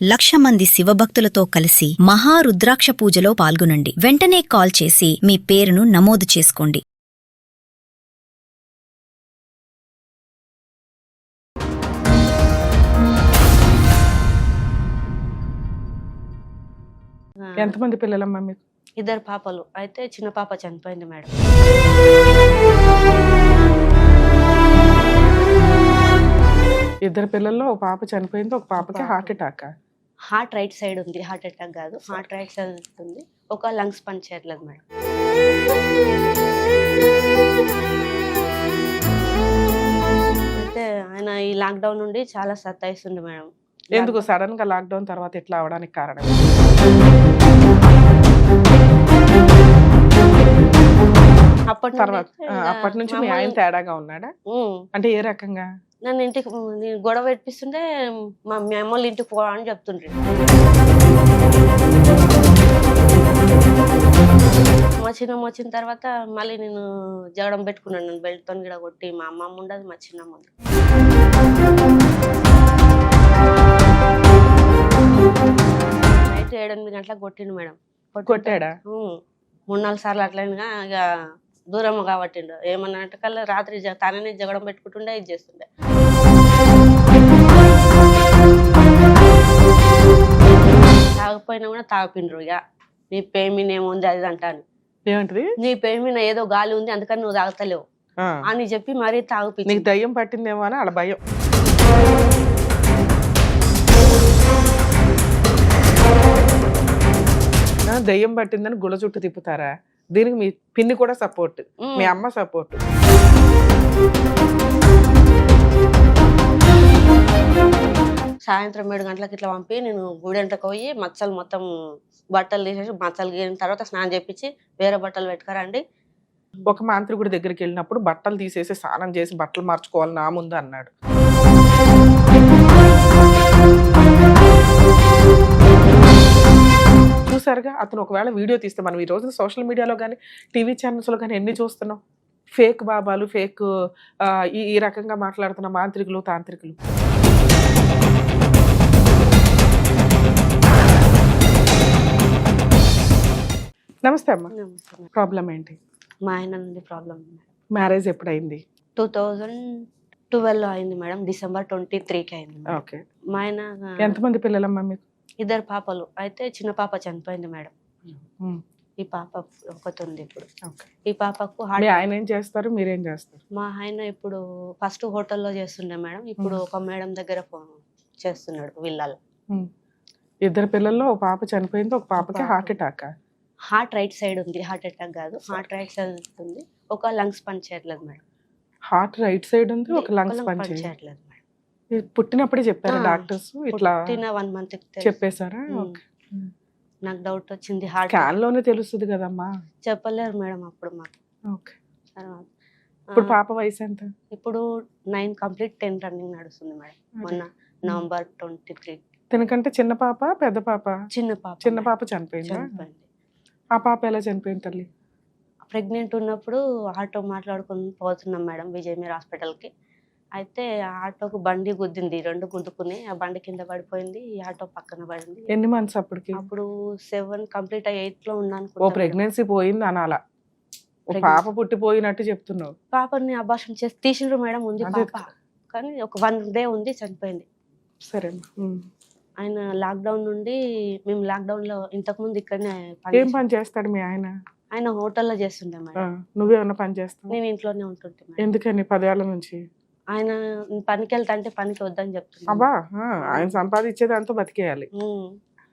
1,00,000 మంది శివభక్తులతో కలిసి మహారుద్రాక్ష పూజలో పాల్గొనండి. వెంటనే కాల్ చేసి మీ పేరును నమోదు చేసుకోండి. ఎంతమంది పిల్లలమ్మా మీకు? ఇద్దరు పాపలు. అయితే చిన్న పాప చనిపోయింది మేడం. ఇద్దరు పిల్లల్లో ఒక పాప చనిపోయింది, ఒక పాపకి heart attack. Heart right side ఉంది, హార్ట్ అటాక్ కాదు, హార్ట్ రైట్ సైడ్ ఉంది. ఒక లంగ్స్ పని చేయట్లేదు మేడం. అయితే ఆయన ఈ లాక్డౌన్ నుండి చాలా సతాయిస్తుంది మేడం. ఎందుకు సడన్ గా లాక్డౌన్ తర్వాత ఇట్లా అవడానికి కారణం? అప్పటి నుంచి మీ ఆయన తేడాగా ఉన్నాడా? అంటే ఏ రకంగా? నన్ను ఇంటికి గొడవ పెట్టిస్తుంటే మా అమ్మోళ్ళ ఇంటికి పో అని చెప్తుండ్రి. మా చిన్నమ్మ వచ్చిన తర్వాత మళ్ళీ నేను జగడం పెట్టుకున్నాను. నేను బెల్ట్తో కూడా కొట్టి, మా అమ్మమ్మ ఉండదు, మా చిన్నమ్మ ఉంది. నైట్ 7-8 గంటలకు కొట్టిండు మేడం. కొట్టాడా? 3-4 సార్లు అట్లయినా ఇక దూరం కాబట్టిండు. ఏమన్నా అంటే కల్లా రాత్రి తనని జగడం పెట్టుకుంటుండే, ఇది చేస్తుండే. తాగిపోయినా కూడా తాగిపిండ్రు. ఇక నీ పేమిన ఏముంది అది అంటాను. ఏమంటది? నీ పేమిన ఏదో గాలి ఉంది అందుకని నువ్వు తాగుతలేవు అని చెప్పి మరీ తాగిపించి. నీకు దయ్యం పట్టిందేమో అని అలా భయం. దయ్యం పట్టిందని గుళ్ళ చుట్టూ తిప్పుతారా? దీనికి మీ పిన్ని కూడా సపోర్ట్, మీ అమ్మ సపోర్ట్. సాయంత్రం 7 గంటలకు ఇట్లా పంపి నేను గుడెంటకు పోయి మచ్చలు మొత్తం బట్టలు తీసేసి, మచ్చలు గీరిన తర్వాత స్నానం చేపించి వేరే బట్టలు పెట్టుకురండి. ఒక మాంత్రికుడి దగ్గరికి వెళ్ళినప్పుడు బట్టలు తీసేసి స్నానం చేసి బట్టలు మార్చుకోవాలి నా ముందు అన్నాడు. చూసారుగా, అతను ఒకవేళ వీడియో తీస్తే మనం ఈ రోజున సోషల్ మీడియాలో కానీ టీవీ ఛానల్స్లో కానీ ఎన్ని చూస్తున్నాం? ఫేక్ బాబాలు, ఫేక్ ఈ రకంగా మాట్లాడుతున్న మాంత్రికులు, తాంత్రికులు. నమస్తే అమ్మా. ప్రాబ్లం ఏంటి? మా ఆయన నుండి ప్రాబ్లం. మ్యారేజ్ ఎప్పుడైంది? 2012లో అయింది మేడం. December 23కి అయింది. ఓకే. మా ఆయన ఎంతమంది పిల్లలమ్మా మీకు? ఇద్దరు పాపలు. అయితే చిన్న పాప చనిపోయింది మేడం. ఈ పాప ఒకటి ఉంది ఇప్పుడు. ఈ పాపకు ఆయన ఏం చేస్తారు, మీరేం చేస్తారు? మా ఆయన ఇప్పుడు ఫస్ట్ హోటల్లో చేస్తుండే మేడం. ఇప్పుడు ఒక మేడం దగ్గర చేస్తున్నాడు విల్లాలో. ఇద్దరు పిల్లల్లో ఒక పాప చనిపోయింది, ఒక పాపకి heart attack. Heart right side ఉంది, హార్ట్ అటాక్ కాదు, హార్ట్ రైట్ సైడ్ ఉంది. ఒక లంగ్స్ పని చేయట్లేదు మేడం. హార్ట్ రైట్ సైడ్ ఉంది, ఒక లంగ్స్ పని చేయట్లేదు మేడం. పుట్టినప్పుడే చెప్పారు డాక్టర్స్? ఇట్లా 1 month చెప్పేశారా? నాకు డౌట్ వచ్చింది. హార్ట్ స్కాన్ లోనే తెలుస్తుంది కదమ్మా. చెప్పలేరు మేడం అప్పుడు మాకు. ఇప్పుడు పాప వయసు ఎంత? ఇప్పుడు 9 కంప్లీట్, 10 రన్నింగ్ నడుస్తుంది మేడం. మొన్న November 23. తనకంటే చిన్న పాప, పెద్ద పాప? చిన్న పాప చనిపోయింది. ఆ పాప ఎలా చనిపోయింది తల్లి? ప్రెగ్నెంట్ ఉన్నప్పుడు ఆటో మాట్లాడుకుని పోతున్నాం మేడం విజయమీర్ హాస్పిటల్కి. అయితే ఆటోకు బండి గుద్దింది, 2 గుద్దుకుని ఆ బండి కింద పడిపోయింది. ఈ ఆటో పక్కన పడింది. ఎన్ని మంత్స్ అప్పటికి? అప్పుడు 7 కంప్లీట్ 8లో ఉన్నాను. ఓ ప్రెగ్నెన్సీ పోయింది అనాలా? పాప పుట్టిపోయినట్టు చెప్తున్నావు. పాపని అబార్షన్ చేసి తీసిండ్రు మేడం. ఉంది పాప, కానీ ఒక 1 day ఉంది, చనిపోయింది. సరే. ఆయన లాక్డౌన్ నుండి, మేము లాక్డౌన్ లో ఇంతకు ముందు ఇక్కడనే ఏం పని చేస్తాడు మీ ఆయన? ఆయన హోటల్లో చేస్తుండే మేడం. నువ్వేమన్నా పని చేస్తావు? నేను ఇంట్లోనే ఉంటుంటే. ఎందుకని 10 ఏళ్ల నుంచి? ఆయన పనికి వెళ్తా అంటే పనికి వద్దని చెప్తున్నా. అబ్బా, ఆయన సంపాదించేది అంతా బతికేయాలి.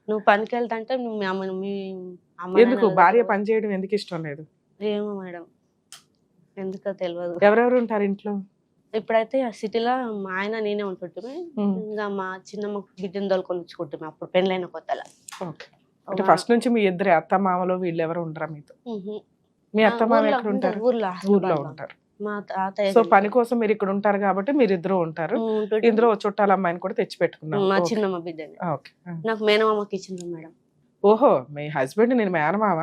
నువ్వు పనికి వెళ్తా అంటే మీ ఎందుకు భార్య పని చేయడం ఎందుకు ఇష్టం లేదు? ఏమో మేడం, ఎందుకో తెలియదు. ఎవరెవరు ఉంటారు ఇంట్లో? ఇప్పుడైతే సిటీలో మా ఆయన నేనే ఉంటుంటే, ఇంకా మా చిన్నమ్మ బిడ్డను తోలుకొని వచ్చుకుంటున్నాం అప్పుడు పెళ్ళైన కొత్తలా. అంటే ఫస్ట్ నుంచి మీ ఇద్దరు అత్త మామలో వీళ్ళు ఎవరు ఉండరా మీతో? మీ అత్త మామ ఎక్కడ ఉంటారు? ఊర్లో ఉంటారు. మా తాతయ్య. సో పని కోసం మీరు ఇక్కడ ఉంటారు కాబట్టి మీరు ఇద్దరు ఉంటారు. ఇందులో చుట్టాల అమ్మాయిని కూడా తెచ్చి పెట్టుకున్నాను. మా చిన్నమ్మ బిడ్డని నాకు మేనమామకి ఇచ్చిండ్రు మేడం. ఓహో, మీ హస్బెండ్ నేను మేనమామ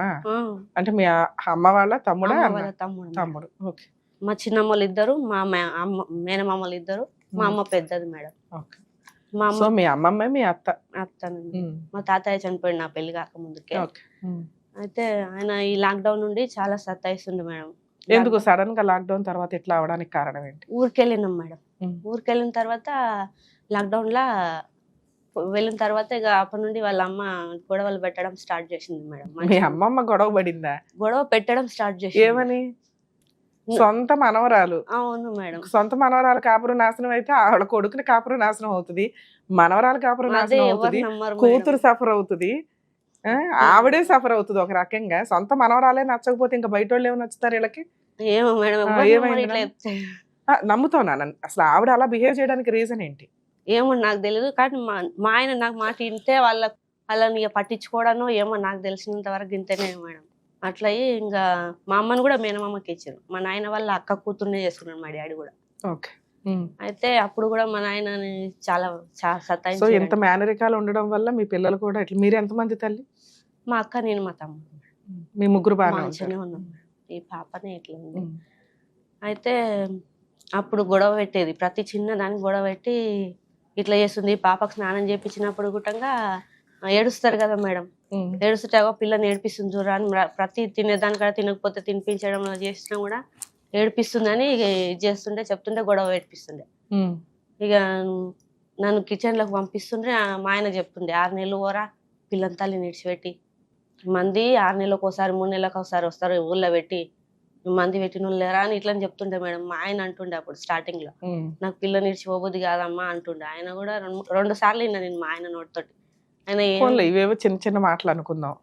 అంటే మీ అమ్మ వాళ్ళ తమ్ముడా? తమ్ముడు. ఓకే. మా చిన్నమ్మలు ఇద్దరు, మా మేనమామలు ఇద్దరు, మా అమ్మ పెద్దది మేడం. మా సో అమ్మ మీ అమ్మమ్మ మీ అత్త. అత్తనండి. మా తాతయ్య చనిపోయింది నా పెళ్లి కాక ముందుకే. ఓకే. అయితే ఆయన ఈ లాక్డౌన్ నుండి చాలా సతాయిస్తుండే మేడం. ఎందుకు సడన్ గా లాక్డౌన్ తర్వాత ఇట్లా అవడానికి కారణం ఏంటి? ఊరికెళ్ళినాం మేడం. ఉమ్. ఊరికెళ్ళిన తర్వాత లాక్డౌన్ లా వెళ్ళిన తర్వాత ఇక అప్పటి నుండి వాళ్ళ అమ్మ గొడవలు పెట్టడం స్టార్ట్ చేసింది మేడం. మీ మంచిగా అమ్మమ్మ గొడవ పడిందా? గొడవ పెట్టడం స్టార్ట్ చేసింది. ఏమని? సొంత మనవరాలు, అవును మేడం. సొంత మనవరాలు కాపురం నాశనం అయితే ఆవిడ కొడుకుని కాపురం నాశనం అవుతుంది, మనవరాలు కాపురం అదే నాశనం ఎవరు అవుతుంది, నమ్మరు కూతురు మేడం. సఫర్ అవుతుంది, ఆవిడే సఫర్ అవుతుంది ఒక రకంగా. సొంత మనవరాలే నచ్చకపోతే ఇంకా బయట వాళ్ళు ఏమి నచ్చుతారు వీళ్ళకి? ఏమో మేడం ఎవరు నమ్మరు ఏమైంది? ఇట్లా చెప్తే. నమ్ముతాను. అసలు ఆవిడ అలా బిహేవ్ చేయడానికి రీజన్ ఏంటి? ఏమో నాకు తెలియదు కానీ మా ఆయన నాకు మాట వింటే వాళ్ళని ఇక పట్టించుకోవడానో ఏమో నాకు తెలిసినంత వరకు ఇంతనే మేడం. అట్లా అయ్యి ఇంకా మా అమ్మని కూడా మేనమామకి ఇచ్చారు. మా నాయన వాళ్ళ అక్క కూతుర్నే చేసుకున్నాడు మా డాడీ కూడా. ఓకే. అయితే అప్పుడు కూడా మా నాయనని చాలా సో సతాయించాడు. ఇంత మేనరికాలు ఉండడం వల్ల మీ పిల్లలు కూడా ఇట్లా. మీరు ఎంతమంది తల్లి? మా అక్క నేను మా తమ్ముడు మీ ముగ్గురు బాగానే మంచిగానే ఉంటారు. ఉన్నాం. ఈ పాపనే ఇట్లా ఉంది. ఉమ్. అయితే అప్పుడు గొడవ పెట్టేది, ప్రతి చిన్న దానికి గొడవ పెట్టి ఇట్లా చేస్తుంది. పాపకు స్నానం చేయించినప్పుడు గుట్టంగా ఏడుస్తారు కదా మేడం. ఏడుస్తుంటే పిల్లని ఏడిపిస్తుంది చూడరా అని ప్రతి తినేదానికాడ తినకపోతే తినిపించడం చేసినా కూడా ఏడిపిస్తుందని ఇది చేస్తుండే, చెప్తుంటే గొడవ ఏడిపిస్తుండే. ఇక నన్ను కిచెన్ లోకి పంపిస్తుండే. మా ఆయన చెప్తుండే 6 నెలలు పోరా పిల్లని తల్లిని విడిచిపెట్టి, మంది 6 నెలలకు ఒకసారి 3 నెలలకు ఒకసారి వస్తారు ఊళ్ళో పెట్టి, మంది పెట్టిన వాళ్ళు లేరా అని ఇట్లా చెప్తుండే మేడం. మా ఆయన అంటుండే అప్పుడు స్టార్టింగ్ లో, నాకు పిల్లని ఇడిచిపోబుద్ది కాదమ్మా అంటుండే. ఆయన కూడా 2 సార్లు విన్నా నేను మా ఆయన నోటితోటి. ఆయన ఇవేవో చిన్న చిన్న మాటలు అనుకుందాం.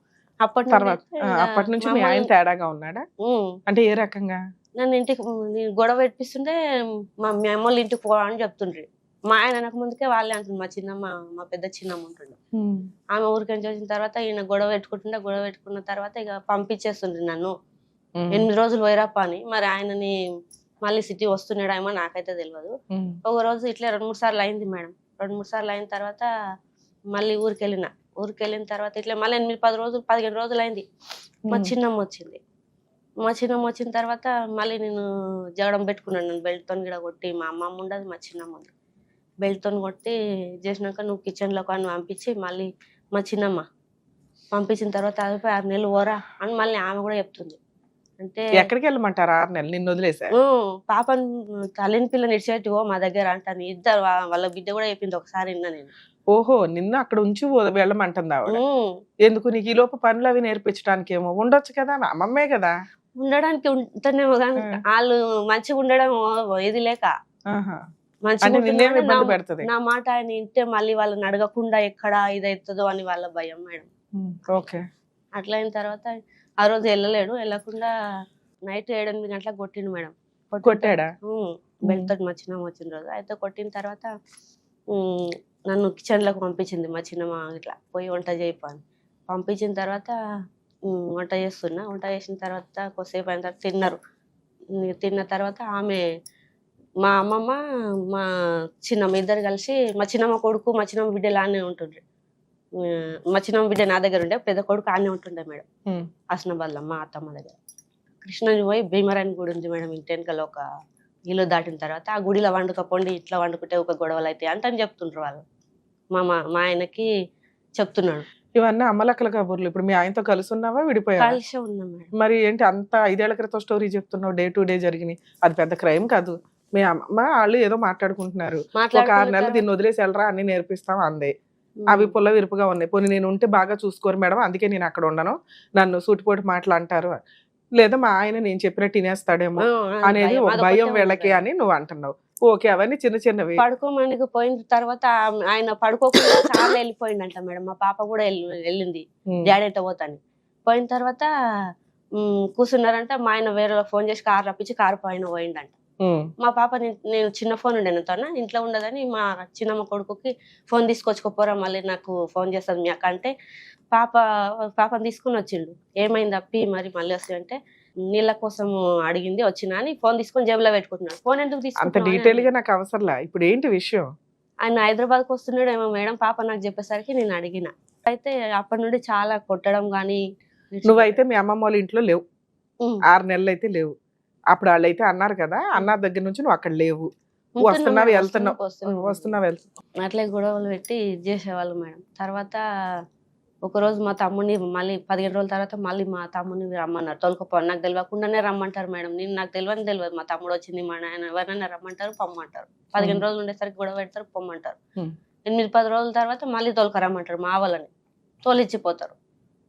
అప్పటి తర్వాత అప్పటి నుంచి మీ ఆయన తేడాగా ఉన్నాడా? అంటే ఏ రకంగా? నన్ను ఇంటికి గొడవ పెట్టిస్తుంటే మా అమ్మోళ్ళ ఇంటికి పో అని చెప్తుండ్రి. మా ఆయన వెనక ముందుకే వాళ్ళే అంటుంది. మా చిన్నమ్మ, మా పెద్ద చిన్నమ్మ ఉంటుండే. ఆమె ఊరికి వచ్చిన తర్వాత ఈయన గొడవ పెట్టుకున్న తర్వాత ఇక పంపించేస్తుండ్రి నన్ను. 8 రోజులు పోయిరాపా అని. మరి ఆయనని మళ్ళీ సిటీ వస్తున్నాడేమో నాకైతే తెలియదు. ఒక రోజు ఇట్లా 2-3 సార్లు అయింది మేడం. 2-3 సార్లు అయిన తర్వాత మళ్ళీ ఊరికెళ్ళిన తర్వాత ఇట్లా మళ్ళీ 15 రోజులు అయింది. మా చిన్నమ్మ వచ్చింది. మా చిన్నమ్మ వచ్చిన తర్వాత మళ్ళీ నేను జగడం పెట్టుకున్నాను. నన్ను బెల్ట్తో కూడా కొట్టి, మా అమ్మమ్మ ఉండదు మా చిన్నమ్మ ఉంది, బెల్ట్తో కొట్టి చేసినాక నువ్వు కిచెన్లో కానీ పంపించి మళ్ళీ మా చిన్నమ్మ పంపించిన తర్వాత 6 నెలలు పోరా అని మళ్ళీ ఆమె కూడా చెప్తుంది. అంటే ఎక్కడికి వెళ్ళమంటారు 6 నెలలు నిన్ను వదిలేసా? పాపను తల్లిని పిల్లని ఇడిచేటి మా దగ్గర అంటాను. ఇద్దరు వాళ్ళ బిడ్డ కూడా చెప్పింది ఒకసారి విన్నా నేను. ఓహో, నిన్ను అక్కడ ఉంచి వెళ్ళమంటుంది ఆవిడ. ఎందుకు? నీకు ఈ లోపు పనులు అవి నేర్పించడానికి ఏమో ఉండొచ్చు కదా, అమ్మమ్మే కదా. ఉండడానికి ఉంటేనేమో కానీ వాళ్ళు మంచిగా ఉండడం ఇది లేక మంచిగా నా మాట ఆయన వింటే మళ్ళీ వాళ్ళని అడగకుండా ఎక్కడ ఇదవుతుందో అని వాళ్ళ భయం మేడం. ఓకే. అట్లా అయిన తర్వాత ఆ రోజు వెళ్ళకుండా నైట్ 7-8 గంటలకు కొట్టిండు మేడం. కొట్టాడా? బెల్ట్తో మా చిన్నమ్మ వచ్చిన రోజు. అయితే కొట్టిన తర్వాత నన్ను కిచెన్ లోకి పంపించింది మా చిన్నమ్మ. ఇట్లా పోయి వంట చేయని పంపించిన తర్వాత వంట చేసిన తర్వాత కొద్దిసేపు అయిన తర్వాత తిన్న తర్వాత ఆమె మా అమ్మమ్మ మా చిన్నమ్మ ఇద్దరు కలిసి, మా చిన్నమ్మ కొడుకు మా చిన్నమ్మ బిడ్డ లానే ఉంటుండ్రి. మా చిన్నమ్మ బిడ్డ నా దగ్గర ఉండే, పెద్ద కొడుకు ఆనే ఉంటుండే మేడం హస్నాబాద్లో మా అత్తమ్మ దగ్గర. కృష్ణని పోయి భీమరాయని గుడి ఉంది మేడం ఇంటి వెనకాల. ఒక ఇల్లు దాటిన తర్వాత ఆ గుడిలో వండుకపోండి, ఇట్లా వండుకుంటే ఒక గొడవలు అయితే అంటని చెప్తుండ్రు వాళ్ళు. మా ఆయనకి చెప్తున్నాడు. ఇవన్నీ అమ్మలక్కల కబుర్లు. ఇప్పుడు మీ ఆయనతో కలిసి ఉన్నావా, విడిపోయావా? కలిసి ఉన్నాం మేడం. మరి ఏంటి అంత 5 ఏళ్ల క్రితం స్టోరీ చెప్తున్నావు? డే టు డే జరిగినాయి. అది పెద్ద క్రైమ్ కాదు. మీ అమ్మ వాళ్ళు ఏదో మాట్లాడుకుంటున్నారు, ఒక 6 నెలలు దీన్ని వదిలేసి వెళ్ళరా అన్ని నేర్పిస్తాం అందే. అవి పుల్ల విరుపుగా ఉన్నాయి. పోనీ నేను ఉంటే బాగా చూసుకోరు మేడం, అందుకే నేను అక్కడ ఉండను, నన్ను సూటిపోటి మాటలు అంటారు, లేదా మా ఆయన నేను చెప్పినట్టు తినేస్తాడేమో అనేది ఒక భయం వీళ్ళకి అని నువ్వు అంటున్నావు. ఓకే, అవన్నీ చిన్న చిన్నవి. పడుకోమనికి పోయిన తర్వాత ఆయన పడుకోకుండా చాలా వెళ్ళిపోయిందంట మేడం. మా పాప కూడా వెళ్ళింది డాడీ ఎట్ట పోతాని. పోయిన తర్వాత కూర్చున్నారంట. మా ఆయన వేరే ఫోన్ చేసి కారు రప్పించి కారు పైన పోయిందంట. మా పాప నేను చిన్న ఫోన్ ఉండేను తన ఇంట్లో ఉండదని మా చిన్నమ్మ కొడుకుకి ఫోన్ తీసుకొచ్చుకోపోరా మళ్ళీ నాకు ఫోన్ చేస్తుంది మీ అక్క అంటే, పాపని తీసుకుని వచ్చిండు. ఏమైంది అప్పి మరి మళ్ళీ వస్తాయంటే, నీళ్ళ కోసం అడిగింది వచ్చినా అని ఫోన్ తీసుకొని జేబులో పెట్టుకుంటున్నాడు. ఫోన్ ఎందుకు తీసుకుంటా? అంత డీటెయిల్ గా నాకు అవసరంలా. ఇప్పుడు ఏంటి విషయం? ఆయన హైదరాబాద్కి వస్తున్నాడు ఏమో మేడం, పాప నాకు చెప్పేసరికి నేను అడిగిన. అయితే అప్పటి నుండి చాలా కొట్టడం గానీ. నువ్వైతే మీ అమ్మమ్మ వాళ్ళ ఇంట్లో లేవు, 6 నెలలు అయితే లేవు. అప్పుడు వాళ్ళు అయితే అన్నారు కదా, అన్న దగ్గర నుంచి నువ్వు అక్కడ లేవు. వస్తున్నావు వెళ్తున్నావు వస్తున్నావు వెళ్తున్నావు. అట్లే గొడవలు పెట్టి ఇది చేసేవాళ్ళు మేడం. తర్వాత ఒకరోజు మా తమ్ముడిని మళ్ళీ 15 రోజుల తర్వాత మళ్ళీ మా తమ్ముడిని రమ్మన్నారు. తోలుకపో నాకు తెలియకుండానే రమ్మంటారు మేడం. నాకు తెలియదు మా తమ్ముడు వచ్చింది మా నాయన ఎవరైనా రమ్మంటారు పొమ్మంటారు. 15 రోజులు ఉండేసరికి గొడవ పెడతారు పొమ్మంటారు. 8-10 రోజుల తర్వాత మళ్ళీ తోలుకరమ్మంటారు. మా వాళ్ళని తోలిచ్చిపోతారు.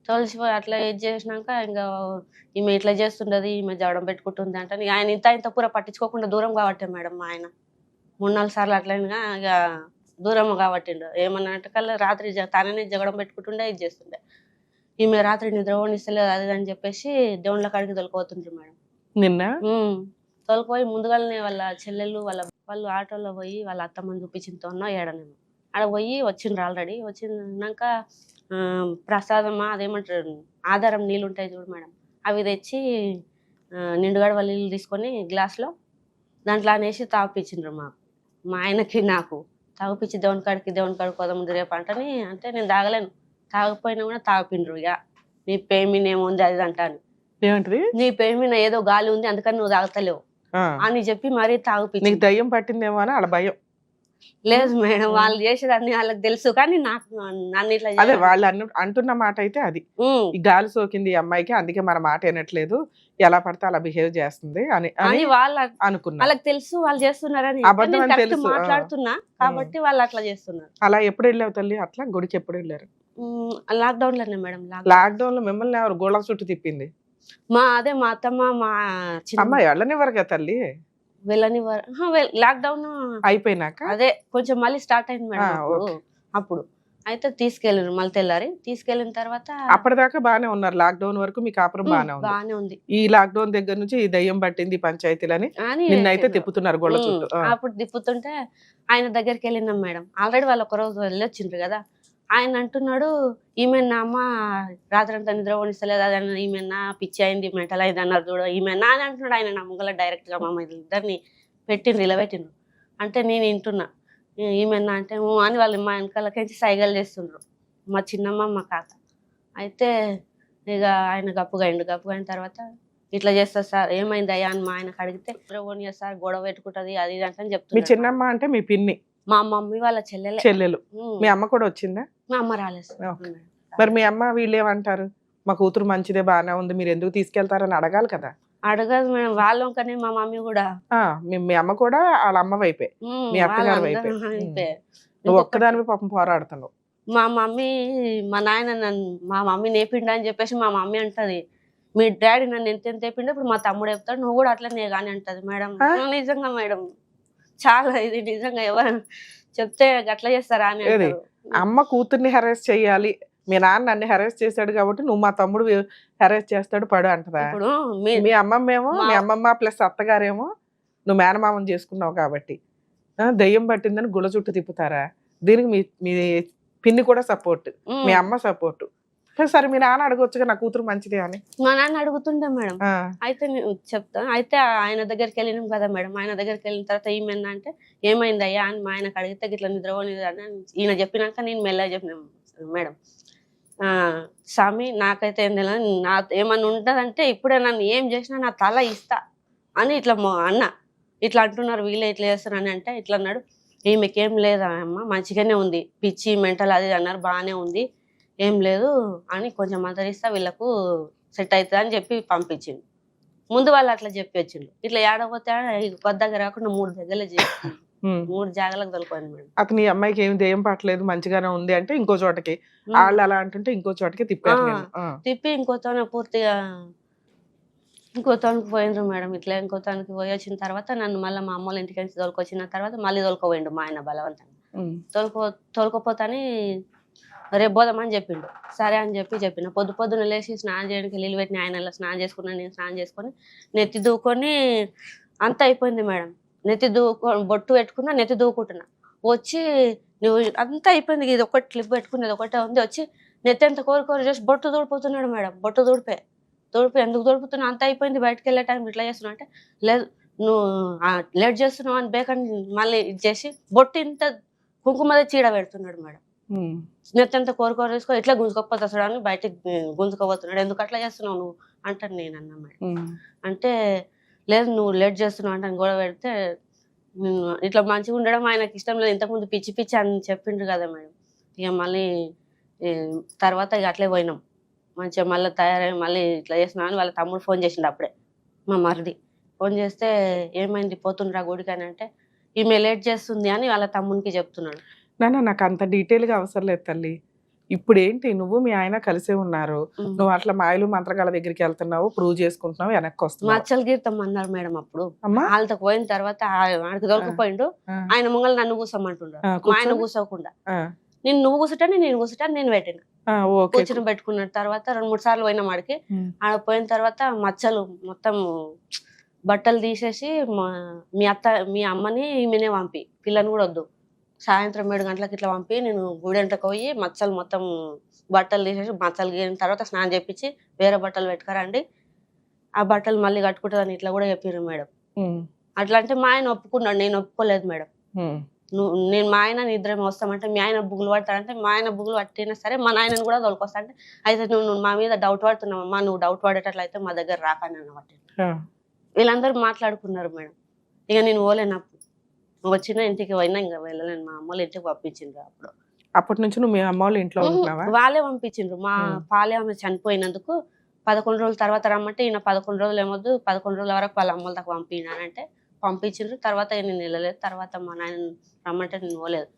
తోలిచిపోయి అట్లా ఇది చేసినాక ఇంకా ఈమె ఇట్లా చేస్తుండదు, ఈమె జవడం పెట్టుకుంటుంది అంటే ఆయన ఇంత పూర పట్టించుకోకుండా దూరం కాబట్టే మేడం మా ఆయన 3-4 సార్లు అట్లయినా ఇక దూరం కాబట్టిండు. ఏమన్నా అంటే కల్లా రాత్రి తననే జగడం పెట్టుకుంటుండే ఇది చేస్తుండే. ఈమె రాత్రి నిద్ర ఓనిస్తలేదు అది అని చెప్పేసి దేవుళ్ళ కాడికి తొలకపోతుండ్రు మేడం. నిన్న తొలకపోయి ముందుగానే వాళ్ళ చెల్లెళ్ళు వాళ్ళు ఆటోలో పోయి వాళ్ళ అత్తమ్మని చూపించింతో ఏడ నేను ఆడ పోయి వచ్చిండ్రు. ఆల్రెడీ వచ్చినాక ప్రసాదమా అదేమంటారు ఆధారం నీళ్ళు ఉంటాయి చూడు మేడం, అవి తెచ్చి నిండుగడ వాళ్ళ నీళ్ళు తీసుకొని గ్లాస్లో దాంట్లో అనేసి తాగిపించిండ్రు మా ఆయనకి నాకు. తాగిపించి దేవుని కాడికి పోదాం రేపు అంటే నేను తాగలేను, తాగకపోయినా కూడా తాగిపిండ్రు. ఇక నీ పేమిన ఏముంది అది అంటాను, ఏమంటది నీ పేమిన ఏదో గాలి ఉంది అందుకని నువ్వు తాగుతలేవు అని చెప్పి మరీ తాగిపించి. దయ్యం పట్టిందేమో అని అలా భయం లేదు మేడం, వాళ్ళు చేసేదాన్ని వాళ్ళకి తెలుసు కానీ నాకు నన్ను ఇట్లా అదే వాళ్ళు అంటున్న మాట అయితే అది ఈ గాలి సోకింది ఈ అమ్మాయికి అందుకే మన మాట వినట్లేదు ఎలా పడితే అలా బిహేవ్ చేస్తుంది అని వాళ్ళు అనుకున్నా. వాళ్ళకి తెలుసు వాళ్ళు చేస్తున్నారని మాట్లాడుతున్నా కాబట్టి వాళ్ళు అట్లా చేస్తున్నారు. అలా ఎప్పుడు వెళ్ళావు తల్లి అట్లా గుడికి ఎప్పుడు వెళ్ళారు? లాక్డౌన్ లోనే మేడం. లాక్డౌన్ లో మిమ్మల్ని ఎవరు గోళ చుట్టూ తిప్పింది? మా అత్తమ్మ మా అమ్మాయి వెళ్ళనివ్వరు కదా తల్లి, లాక్డౌన్ అయిపోయినాక అదే కొంచెం మళ్ళీ స్టార్ట్ అయింది మేడం. అప్పుడు అయితే తీసుకెళ్ళారు మళ్ళీ తెల్లారి. తీసుకెళ్ళిన తర్వాత అప్పటిదాకా బానే ఉన్నారు, లాక్డౌన్ వరకు మీ కాపురం బానే ఉంది. ఈ లాక్డౌన్ దగ్గర నుంచి ఈ దయ్యం పట్టింది పంచాయతీలని నిన్నైతే తిప్పుతున్నారు గొళ్ళ చుట్టూ. అప్పుడు తిప్పుతుంటే ఆయన దగ్గరికి వెళ్ళినాం మేడం. ఆల్రెడీ వాళ్ళు ఒక రోజు వెళ్ళొచ్చిండ్రు కదా. ఆయన అంటున్నాడు ఈమెన్నా అమ్మ రాత్రంతా నిద్ర పోనిస్తలేదు అదన్న, ఈమెన్నా పిచ్చి అయింది మెంటల్ అయింది అన్నారు చూడ, ఈమెన్నా అని అంటున్నాడు. ఆయన నమ్మగల డైరెక్ట్ గా మా ఇద్దరిని పెట్టిండ్రు నిలబెట్టిండ్రు. అంటే నేను వింటున్నా ఈమెన్నా అంటే అని వాళ్ళు మా వెనకాలకించి సైగలు చేస్తుండ్రు మా చిన్నమ్మ మా కాక. అయితే ఇక ఆయన గప్పుగైన తర్వాత ఇట్లా చేస్తా సార్ ఏమైంది అయ్యా అని మా ఆయనకు అడిగితే నిద్ర సార్ గొడవ పెట్టుకుంటది అది ఇది అంటే చెప్తాను. మీ చిన్నమ్మ అంటే మీ పిన్ని? మా మమ్మీ వాళ్ళ చెల్లెలు. మీ అమ్మ కూడా వచ్చిందా? మా అమ్మ రాలేదు. మరి మీ అమ్మ వీళ్ళు ఏమంటారు? మా కూతురు మంచిదే బాగానే ఉంది మీరు ఎందుకు తీసుకెళ్తారని అడగాలి కదా. అడగదు మేడం వాళ్ళు కానీ మా మమ్మీ కూడా. మీ అమ్మ కూడా వాళ్ళ అమ్మ వైపే మీ అత్తగారి వైపే. నువ్వు ఒక్కదానివి పాపం పోరాడుతున్నావు. మా మమ్మీ మా నాయన మా మమ్మీ నేర్పిండా అని చెప్పేసి మా మమ్మీ అంటది మీ డాడీ నన్ను ఎంత నేర్పిండో ఇప్పుడు మా తమ్ముడు చెప్తాడు నువ్వు కూడా అట్లనే కానీ అంటది మేడం. నిజంగా మేడం చాలా ఇది నిజంగా ఎవరు చెప్తే అట్లా చేస్తారా అని. అమ్మ కూతుర్ని హెరాస్ చెయ్యాలి, మీ నాన్న నన్ను హెరాస్ చేశాడు కాబట్టి నువ్వు మా తమ్ముడు హెరాస్ చేస్తాడు పడు అంటదా? మీ అమ్మమ్మేమో మీ అమ్మమ్మ ప్లస్ అత్తగారేమో నువ్వు మేనమామని చేసుకున్నావు కాబట్టి దయ్యం పట్టిందని గుళ్ళ చుట్టూ తిప్పుతారా? దీనికి మీ పిన్ని కూడా సపోర్ట్, మీ అమ్మ సపోర్ట్. సరే మీ నాన్న అడగొచ్చుగా నా కూతురు మంచిదే అని. మా నాన్న అడుగుతుండే మేడం. అయితే నేను చెప్తా. అయితే ఆయన దగ్గరికి వెళ్ళినాం కదా మేడం. ఆయన దగ్గరికి వెళ్ళిన తర్వాత ఏమైందా అంటే ఏమైంది అయ్యా అని మా ఆయనకు అడిగితే ఇట్లా నిద్రపోలేదు అని ఈయన చెప్పినాక నేను మెల్లగా చెప్పినాను మేడం. స్వామి నాకైతే ఏం తెలియదు, నా ఏమన్నా ఉంటుందంటే ఇప్పుడే నన్ను ఏం చేసినా నా తల ఇస్తా అని ఇట్లా అన్న ఇట్లా అంటున్నారు వీళ్ళే ఇట్లా చేస్తారని అంటే ఇట్లా అన్నాడు. ఈమెకేం లేదా అమ్మ మంచిగానే ఉంది, పిచ్చి మెంటల్ అది అన్నారు బాగానే ఉంది ఏం లేదు అని కొంచెం మందరిస్తా వీళ్ళకు సెట్ అవుతుంది అని చెప్పి పంపించిండు. ముందు వాళ్ళు అట్లా చెప్పి వచ్చిండు. ఇట్లా ఏడపోతే కొద్ది దగ్గర కాకుండా 3 దగ్గర 3 జాగాలకు తొలిపోయింది మేడం. అతను ఈ అమ్మాయికి ఏమి దయ్యం పట్టలేదు మంచిగానే ఉంది అంటే ఇంకో చోటకి, వాళ్ళు అలా అంటుంటే ఇంకో చోటకి తిప్పి ఇంకోతోనే పూర్తిగా ఇంకోతానికి పోయిండ్రు మేడం. ఇట్లా ఇంకోతానికి పోయి వచ్చిన తర్వాత నన్ను మళ్ళీ మా అమ్మోళ్ళ ఇంటికి నుంచి తోలుకొచ్చిన తర్వాత మళ్ళీ తోలుకోపోయిండు మా ఆయన బలవంతంగా. తోలుకోపోతాని రేపు పోదామని చెప్పిండు. సరే అని చెప్పిన పొద్దున లేచి స్నానం చేయడానికి నీళ్ళు పెట్టిన ఆయన స్నానం చేసుకున్నాను. నేను స్నానం చేసుకొని నెత్తి దూకొని అంత అయిపోయింది మేడం. బొట్టు పెట్టుకున్నా నెత్తి దూకుంటున్నా. వచ్చి నువ్వు అంతా అయిపోయింది, ఇది ఒకటి క్లిప్ పెట్టుకునేది ఒకటే ఉంది. వచ్చి నెత్తి అంత కోరుకోరు చేసి బొట్టు దూడిపోతున్నాడు మేడం. బొట్టు దూడిపే ఎందుకు దూడిపోతున్నా అంత అయిపోయింది బయటకు వెళ్ళే టైం ఇట్లా చేస్తున్నావు అంటే లేదు నువ్వు లేట్ చేస్తున్నావు అని బేకని మళ్ళీ ఇది చేసి బొట్టు ఇంత కుంకుమదే చీడ పెడుతున్నాడు మేడం. నెత్తంతా కోరుకోరు తీసుకో ఇట్లా గుంజుకోకపోతాడు అని బయటకు గుంజుకోబోతున్నాడు. ఎందుకు అట్లా చేస్తున్నావు నువ్వు అంటాను నేను అన్నా మేడం. అంటే లేదు నువ్వు లేట్ చేస్తున్నావు అంటే గొడవ పెడితే ఇట్లా మంచిగా ఉండడం ఆయనకి ఇష్టం లేదు. ఇంతకుముందు పిచ్చి పిచ్చి అని చెప్పిండ్రు కదా మేడం. ఇక మళ్ళీ ఈ తర్వాత ఇక అట్లే పోయినాం. మంచిగా మళ్ళీ తయారై మళ్ళీ ఇట్లా చేసినా అని వాళ్ళ తమ్ముడు ఫోన్ చేసిండు అప్పుడే, మా మరిది ఫోన్ చేస్తే ఏమైంది పోతుండ్రా గుడికి అని అంటే, ఈమె లేట్ చేస్తుంది అని వాళ్ళ తమ్మునికి చెప్తున్నాడు. నాన్న నాకు అంత డీటెయిల్గా అవసరం లేదు తల్లి. ఇప్పుడు ఏంటి నువ్వు మీ ఆయన కలిసే ఉన్నారు, నువ్వు అట్లా మాయలు మంత్రగాళ్ళ దగ్గరికి వెళ్తున్నావు, ప్రూవ్ చేసుకుంటున్నావు, వెనక్కి వస్తున్నావు. మచ్చలు గీర్తం అన్నారు మేడం అప్పుడు. అమ్మా వాళ్ళతో పోయిన తర్వాత ఆడికి దొరకపోయిండు. ఆయన ముంగల్ నన్ను కూసమంటుండ్రు, మా ఆయన కూసోకుండా నువ్వు కూర్చుంటాను నేను కూర్చుంటాను నేను పెట్టిన కూర్చుని పెట్టుకున్నాడు. తర్వాత 2-3 సార్లు పోయినా ఆడికి. ఆడ పోయిన తర్వాత మచ్చలు మొత్తం బట్టలు తీసేసి మీ అమ్మని ఈమెనే పంపి, పిల్లని కూడా వద్దు, సాయంత్రం 7 గంటలకు ఇట్లా పంపి నేను గుడెంటకు పోయి మచ్చలు మొత్తం బట్టలు తీసేసి మచ్చలు గీరిన తర్వాత స్నానం చేపించి వేరే బట్టలు పెట్టుకురండి, ఆ బట్టలు మళ్ళీ కట్టుకుంటుందని ఇట్లా కూడా చెప్పారు మేడం. అట్లా అంటే మా ఆయన ఒప్పుకున్నాడు, నేను ఒప్పుకోలేదు మేడం. నేను మా ఆయన ఇద్దరం వస్తామంటే మీ ఆయన బుగులు పడతాడంటే, మా ఆయన బుగులు పట్టినా సరే మా నాయనని కూడా తోలుకొస్తా అంటే, అయితే నువ్వు మా మీద డౌట్ పడుతున్నావమ్మా, నువ్వు డౌట్ పడేటట్లయితే మా దగ్గర రాకని అన్నమాట. వీళ్ళందరూ మాట్లాడుకున్నారు మేడం. ఇక నేను పోలేనప్పుడు వచ్చిన ఇంటికి పోయినా ఇంకా వెళ్ళలేను, మా అమ్మ వాళ్ళ ఇంటికి పంపించిండ్రు. అప్పటి నుంచి నువ్వు మీ అమ్మ వాళ్ళ ఇంట్లో ఉంటున్నావా? వాళ్ళే పంపించిండ్రు. మా పాలే ఆమె చనిపోయినందుకు 11 రోజుల తర్వాత రమ్మంటే ఈయన 11 రోజులు ఏమొద్దు 11 రోజుల వరకు వాళ్ళ అమ్మల దాకా పంపినానంటే పంపించిండ్రు. తర్వాత నేను వెళ్ళలేదు. తర్వాత మా నాయన రమ్మంటే నేను పోలేదు.